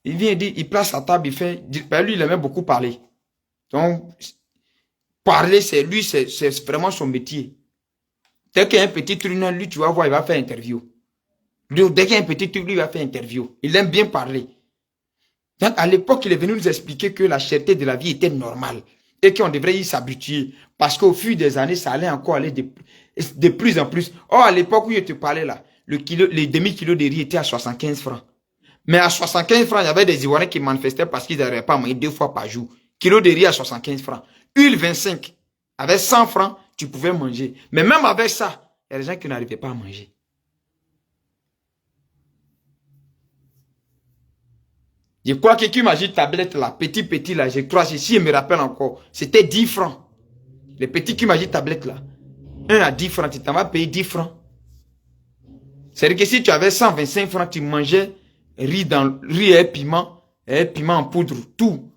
Il vient dire, il place sa table, il fait. Ben, lui, il aimait beaucoup parler. Donc, parler, c'est lui, c'est vraiment son métier. Dès qu'il y a un petit truc, lui, tu vas voir, il va faire interview. Lui, dès qu'il y a un petit truc, lui, il va faire interview. Il aime bien parler. Donc, à l'époque, il est venu nous expliquer que la cherté de la vie était normale et qu'on devrait y s'habituer. Parce qu'au fil des années, ça allait encore aller de plus en plus. Or, à l'époque où je te parlais là, les demi-kilos de riz étaient à 75 francs. Mais à 75 francs, il y avait des Ivoiriens qui manifestaient parce qu'ils n'arrivaient pas à manger 2 fois par jour. Kilo de riz à 75 francs. Huile 25. Avec 100 francs, tu pouvais manger. Mais même avec ça, il y a des gens qui n'arrivaient pas à manger. Je crois que tu imagines tablette là, petit là, je crois, si je me rappelle encore, c'était 10 francs. Les petits qui imagines tablette là, 1 à 10 francs, tu t'en vas payer 10 francs. C'est-à-dire que si tu avais 125 francs, tu mangeais riz et piment en poudre, tout.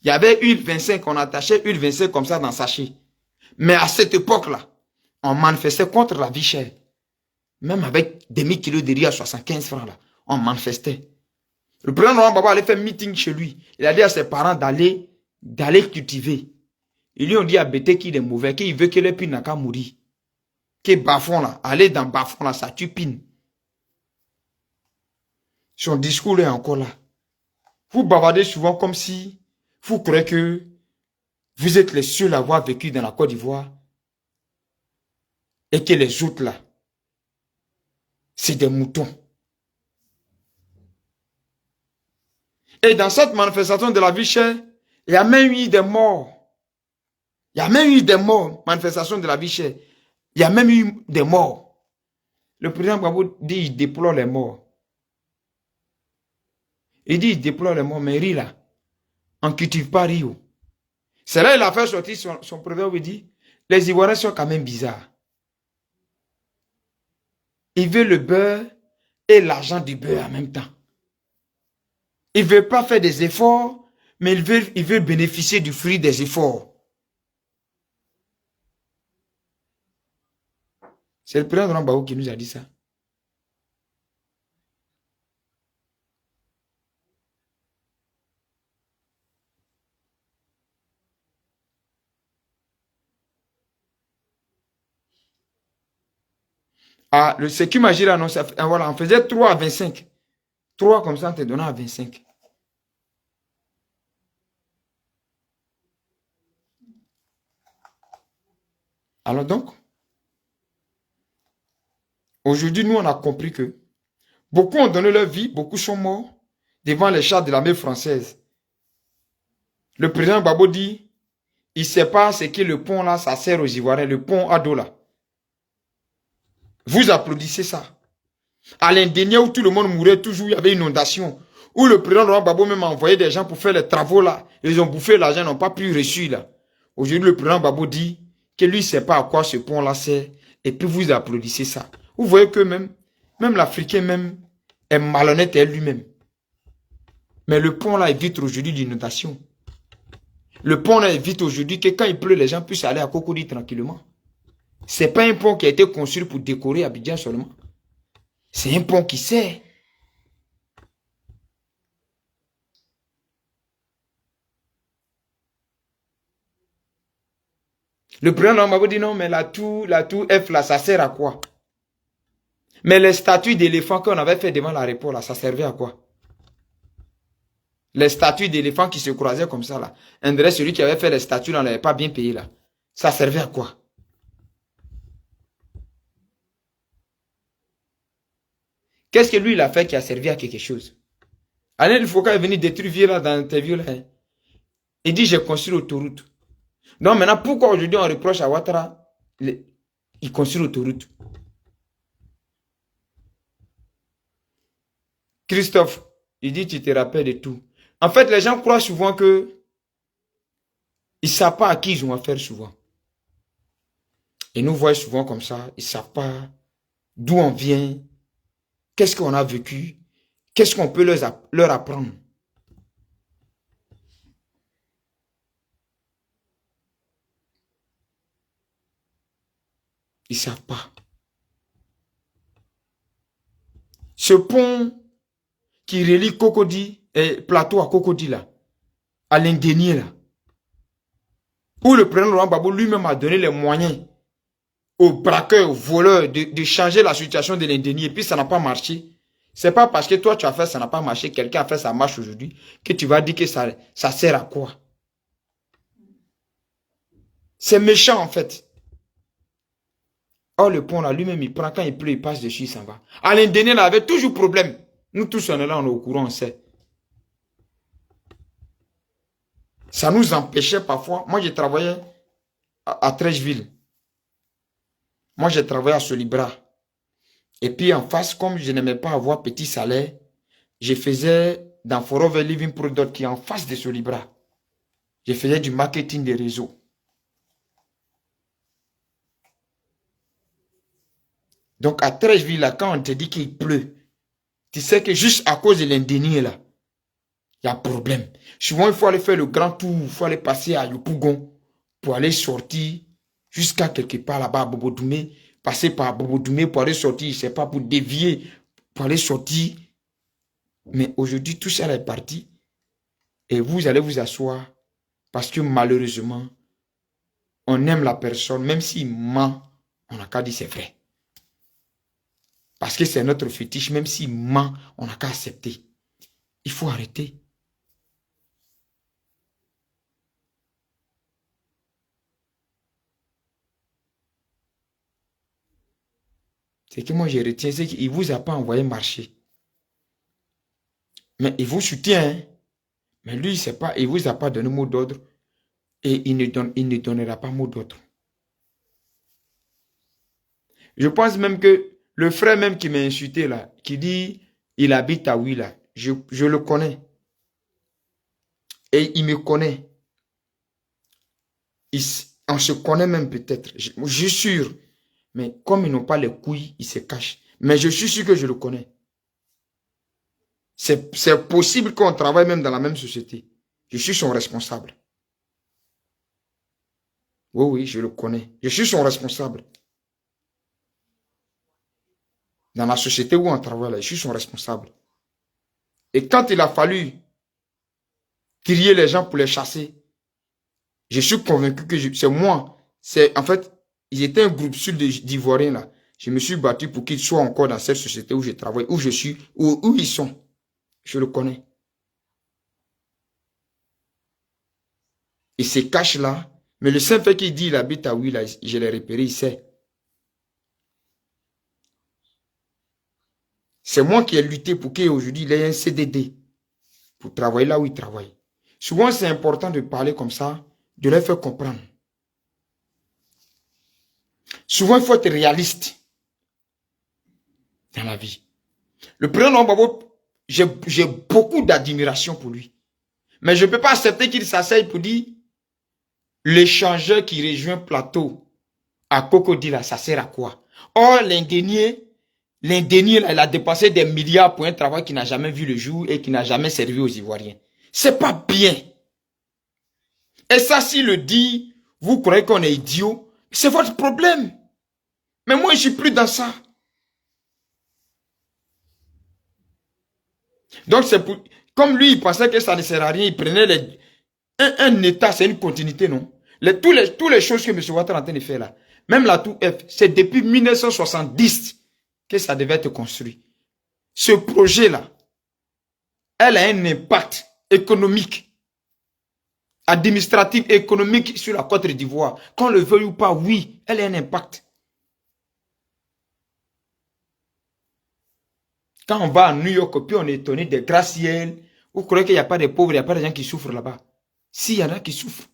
Il y avait huile 25, on attachait huile 25 comme ça dans le sachet. Mais à cette époque-là, on manifestait contre la vie chère. Même avec demi-kilo de riz à 75 francs là, on manifestait. Le président Laurent Gbagbo allait faire un meeting chez lui. Il a dit à ses parents d'aller cultiver. Ils lui ont dit à Bété qu'il est mauvais, qu'il veut que les pines n'a qu'à mourir. Que Bafon là, aller dans Bafon là, ça tue pine. Son discours est encore là. Vous bavardez souvent comme si vous croyez que vous êtes les seuls à avoir vécu dans la Côte d'Ivoire et que les autres là, c'est des moutons. Et dans cette manifestation de la vie chère, Il y a même eu des morts. Il y a même eu des morts. Manifestation de la vie chère. Il y a même eu des morts. Le président Gbagbo dit il déplore les morts. Il dit il déplore les morts, mais riz là. On ne cultive pas Rio. C'est là qu'il a fait sortir son proverbe. Il dit les Ivoiriens sont quand même bizarres. Ils veulent le beurre et l'argent du beurre en même temps. Ils ne veulent pas faire des efforts, mais ils veulent bénéficier du fruit des efforts. C'est le président Laurent Gbagbo qui nous a dit ça. Ah, ce qui m'a dit là, non, voilà, on faisait 3 à 25. 3 comme ça, on te donnait à 25. Alors donc, aujourd'hui, nous, on a compris que beaucoup ont donné leur vie, beaucoup sont morts devant les chars de l'armée française. Le président Gbagbo dit, il ne sait pas ce que le pont là, ça sert aux Ivoiriens, le pont à dos là. Vous applaudissez ça. À l'Indénia où tout le monde mourait, toujours il y avait une inondation. Où le président Laurent Gbagbo même a envoyé des gens pour faire les travaux là. Ils ont bouffé l'argent, ils n'ont pas pu reçu là. Aujourd'hui, le président Gbagbo dit que lui ne sait pas à quoi ce pont là sert. Et puis vous applaudissez ça. Vous voyez que même l'Africain même est malhonnête lui-même. Mais le pont là évite aujourd'hui l'inondation. Le pont là évite aujourd'hui que quand il pleut, les gens puissent aller à Cocody tranquillement. Ce n'est pas un pont qui a été construit pour décorer Abidjan seulement. C'est un pont qui sert. Le président m'a dit non, mais la tour F là, ça sert à quoi? Mais les statues d'éléphants qu'on avait fait devant l'aéroport là, ça servait à quoi? Les statues d'éléphants qui se croisaient comme ça là. Un dirait celui qui avait fait les statues là, n'avait pas bien payé là. Ça servait à quoi? Qu'est-ce que lui il a fait qui a servi à quelque chose? Alain Foucault est venu détruire là dans l'interview là. Il dit j'ai construit l'autoroute. Donc maintenant, pourquoi aujourd'hui on reproche à Ouattara, il construit l'autoroute? Christophe, il dit tu te rappelles de tout. En fait, les gens croient souvent que ils ne savent pas à qui ils ont affaire souvent. Et nous voyons souvent comme ça, ils ne savent pas d'où on vient, qu'est-ce qu'on a vécu, qu'est-ce qu'on peut leur apprendre. Ils ne savent pas. Ce pont qui relie Cocody, plateau à Cocody là, à l'Indénié là, où le président Laurent Gbagbo lui-même a donné les moyens aux braqueurs, aux voleurs de changer la situation de l'Indénié, et puis ça n'a pas marché. C'est pas parce que toi tu as fait ça n'a pas marché, quelqu'un a fait ça marche aujourd'hui, que tu vas dire que ça sert à quoi? C'est méchant en fait. Or le pont là, lui-même il prend, quand il pleut, il passe dessus, il s'en va. À l'Indénié là, avait toujours problème. Nous tous on est là, on est au courant, on sait. Ça nous empêchait parfois. Moi, j'ai travaillé à Trècheville. Moi, j'ai travaillé à Solibra. Et puis, en face, comme je n'aimais pas avoir petit salaire, je faisais dans Forever Living Product qui est en face de Solibra. Je faisais du marketing des réseaux. Donc, à Trècheville, là, quand on te dit qu'il pleut, tu sais que juste à cause de l'indénié, là, il y a problème. Souvent, il faut aller faire le grand tour, il faut aller passer à Yopougon pour aller sortir jusqu'à quelque part là-bas à Bobo-Doumé, passer par Bobo-Doumé pour aller sortir, je ne sais pas, pour dévier, pour aller sortir. Mais aujourd'hui, tout ça est parti et vous allez vous asseoir parce que malheureusement, on aime la personne, même s'il ment, on n'a qu'à dire c'est vrai. Parce que c'est notre fétiche, même s'il ment, on n'a qu'à accepter. Il faut arrêter. C'est que moi je retiens, c'est qu'il ne vous a pas envoyé marcher. Mais il vous soutient. Hein? Mais lui, il sait pas, il ne vous a pas donné mot d'ordre et il ne donnera pas mot d'ordre. Je pense même que le frère même qui m'a insulté là, qui dit il habite à Ouila, je le connais. Et il me connaît. On se connaît même peut-être. Je suis sûr. Mais comme ils n'ont pas les couilles, ils se cachent. Mais je suis sûr que je le connais. C'est possible qu'on travaille même dans la même société. Je suis son responsable. Oui, oui, je le connais. Je suis son responsable. Dans la société où on travaille, là, je suis son responsable. Et quand il a fallu crier les gens pour les chasser, je suis convaincu que c'est moi. En fait, ils étaient un groupe sud d'Ivoiriens là. Je me suis battu pour qu'ils soient encore dans cette société où je travaille, où je suis, où ils sont. Je le connais. Il se cache là. Mais le simple fait qu'il dit qu'il habite à Ouila, je l'ai repéré, il sait. C'est moi qui ai lutté pour qu'aujourd'hui il ait un CDD. Pour travailler là où il travaille. Souvent, c'est important de parler comme ça, de leur faire comprendre. Souvent, il faut être réaliste dans la vie. Le président Gbagbo, j'ai beaucoup d'admiration pour lui. Mais je ne peux pas accepter qu'il s'asseye pour dire l'échangeur qui rejoint Plateau à Cocody, ça sert à quoi? Or, l'indénié, là, il a dépensé des milliards pour un travail qui n'a jamais vu le jour et qui n'a jamais servi aux Ivoiriens. C'est pas bien. Et ça, s'il le dit, vous croyez qu'on est idiot? C'est votre problème. Mais moi, je suis plus dans ça. Donc, c'est pour... Comme lui, il pensait que ça ne sert à rien, il prenait un État, c'est une continuité, non? Toutes les choses que M. Ouattara est en train de faire là, même la tour F, c'est depuis 1970 que ça devait être construit. Ce projet-là, elle a un impact économique, administratif, économique sur la Côte d'Ivoire. Qu'on le veuille ou pas, oui, elle a un impact. Quand on va à New York, puis on est étonné des gratte-ciels, vous croyez qu'il n'y a pas de pauvres, il n'y a pas de gens qui souffrent là-bas. Si, il y en a qui souffrent.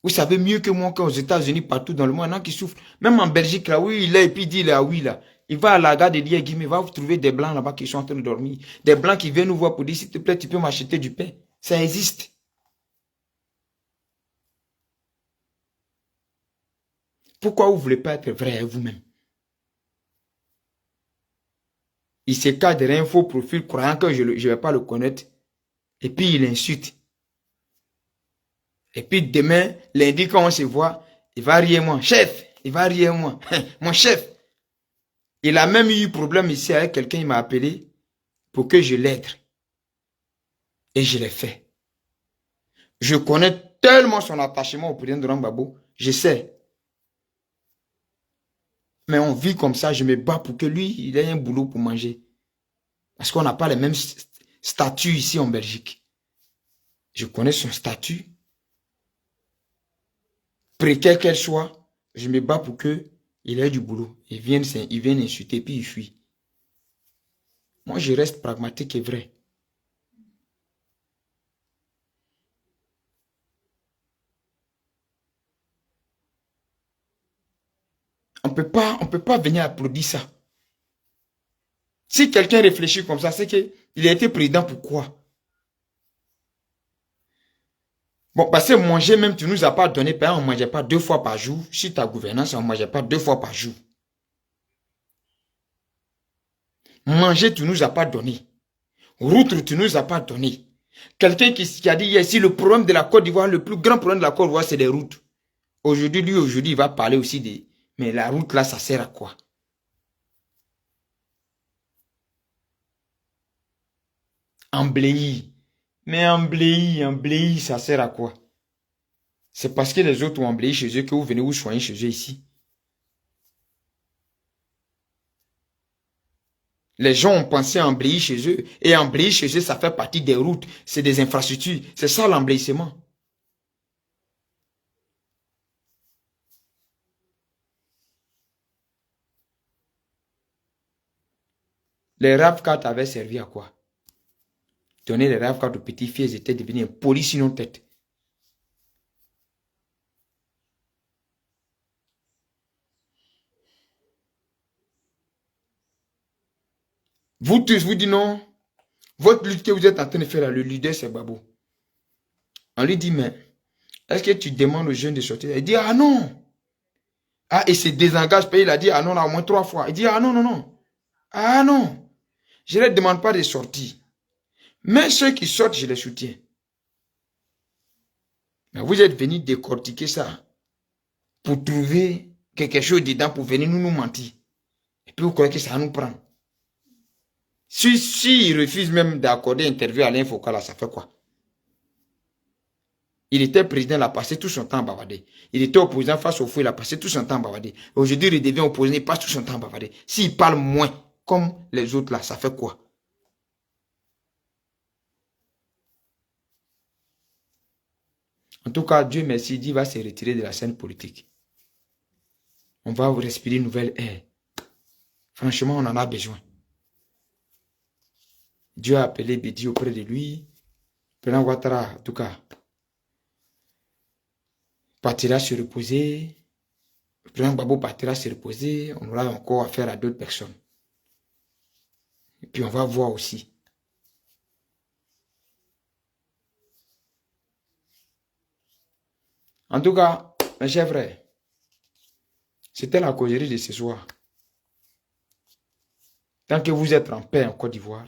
Vous savez mieux que moi qu'aux États-Unis, partout dans le monde, il y en a qui souffrent. Même en Belgique, là, oui, il est, et puis il dit, là, oui, là. Il va à la gare de Liège, il va vous trouver des blancs là-bas qui sont en train de dormir. Des blancs qui viennent nous voir pour dire, s'il te plaît, tu peux m'acheter du pain. Ça existe. Pourquoi vous ne voulez pas être vrai vous-même? Il se cache derrière un faux profil, croyant que je ne vais pas le connaître. Et puis il insulte. Et puis demain, lundi, quand on se voit, il va rire moi. Chef, il va rire moi. Mon chef. Il a même eu problème ici avec quelqu'un, il m'a appelé pour que je l'aide. Et je l'ai fait. Je connais tellement son attachement au président de Gbagbo. Je sais. Mais on vit comme ça, je me bats pour que lui, il ait un boulot pour manger. Parce qu'on n'a pas les mêmes statuts ici en Belgique. Je connais son statut. Précaire qu'elle soit, je me bats pour que il ait du boulot. Il vient insulter, puis il fuit. Moi, je reste pragmatique et vrai. On peut pas venir applaudir ça. Si quelqu'un réfléchit comme ça, c'est qu'il a été président pourquoi? Bon, parce que manger même, tu ne nous as pas donné, on ne mangeait pas 2 fois par jour. Si ta gouvernance, on ne mangeait pas 2 fois par jour. Manger, tu ne nous as pas donné. Route, tu ne nous as pas donné. Quelqu'un qui a dit ici, le problème de la Côte d'Ivoire, le plus grand problème de la Côte d'Ivoire, c'est les routes. Aujourd'hui, il va parler aussi de... Mais la route là, ça sert à quoi? Emblayer. Mais emblayer, ça sert à quoi? C'est parce que les autres ont emblayé chez eux que vous venez vous soigner chez eux ici. Les gens ont pensé à emblayer chez eux. Et emblayer chez eux, ça fait partie des routes. C'est des infrastructures. C'est ça l'emblayissement. Les RAV4 avaient servi à quoi? donner les rêves quand de petites filles étaient devenues polies sur nos têtes. Vous tous, vous dites non. Votre lutte que vous êtes en train de faire là, le leader, c'est Babo. On lui dit, mais est-ce que tu demandes aux jeunes de sortir? Il dit, ah non. Ah, il se désengage. Il a dit, ah non, là, au moins 3 fois. Il dit, ah non, non, non. Ah non. Je ne les demande pas de sortir. Mais ceux qui sortent, je les soutiens. Mais vous êtes venus décortiquer ça pour trouver quelque chose dedans pour venir nous mentir. Et puis vous croyez que ça va nous prendre. Si il refuse même d'accorder interview à Alain Foucault, là, ça fait quoi? Il était président, il a passé tout son temps à bavarder. Il était opposant face au fou, il a passé tout son temps à bavarder. Aujourd'hui, il devient opposant, il passe tout son temps à bavarder. S'il parle moins, comme les autres là, ça fait quoi? En tout cas, Dieu merci, il va se retirer de la scène politique. On va respirer une nouvelle air. Franchement, on en a besoin. Dieu a appelé Bidi auprès de lui. Président Ouattara, en tout cas, partira se reposer. Le président Gbagbo partira se reposer. On aura encore affaire à d'autres personnes. Et puis on va voir aussi. En tout cas, mes chers frères, c'était la causerie de ce soir. Tant que vous êtes en paix en Côte d'Ivoire,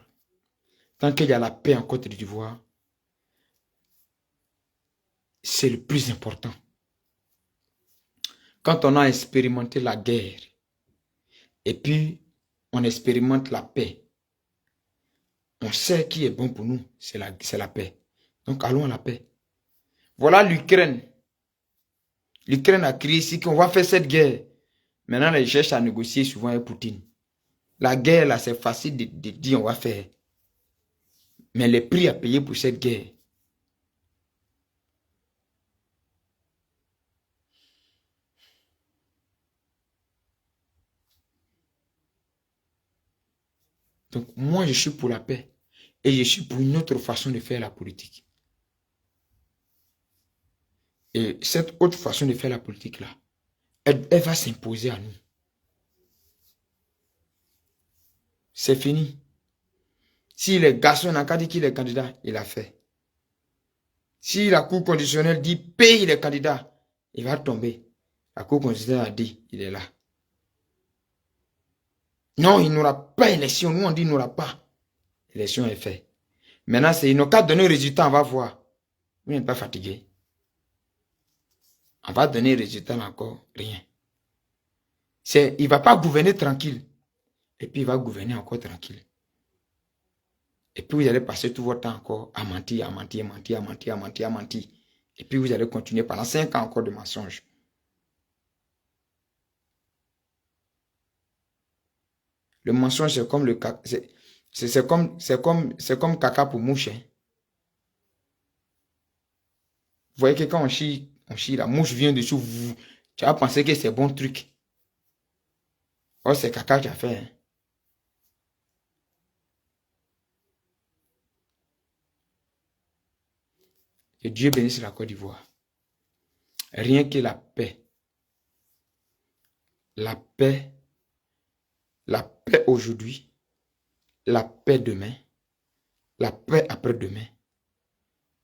tant qu'il y a la paix en Côte d'Ivoire, c'est le plus important. Quand on a expérimenté la guerre, et puis on expérimente la paix, on sait qui est bon pour nous, c'est la paix. Donc allons à la paix. Voilà l'Ukraine. L'Ukraine a crié ici qu'on va faire cette guerre. Maintenant, ils cherchent à négocier souvent avec Poutine. La guerre, là, c'est facile de dire on va faire. Mais les prix à payer pour cette guerre. Donc, moi, je suis pour la paix. Et je suis pour une autre façon de faire la politique. Et cette autre façon de faire la politique, là, elle va s'imposer à nous. C'est fini. Si les garçons n'ont qu'à dire qu'il est candidat, il a fait. Si la Cour conditionnelle dit paye les candidats, il va tomber. La Cour constitutionnelle a dit, il est là. Non, il n'aura pas élection. Nous, on dit il n'aura pas. L'élection est faite. Maintenant, c'est ils n'ont qu'à donner le résultat, on va voir. Vous n'êtes pas fatigué. On va donner le résultat encore, rien. Il ne va pas gouverner tranquille. Et puis, il va gouverner encore tranquille. Et puis, vous allez passer tout votre temps encore à mentir, à mentir, à mentir, à mentir, à mentir, à mentir. Et puis, vous allez continuer pendant 5 ans encore de mensonges. Le mensonge, c'est comme le caca. C'est comme caca pour mouche. Hein. Vous voyez que quand on chie, la mouche vient dessous, tu vas penser que c'est bon truc. Oh, c'est caca qui a fait. Hein. Que Dieu bénisse la Côte d'Ivoire. Rien que la paix. La paix aujourd'hui, la paix demain, la paix après-demain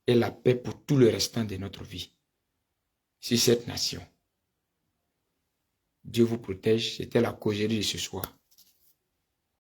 et la paix pour tout le restant de notre vie. Sur cette nation. Dieu vous protège. C'était la causerie de ce soir.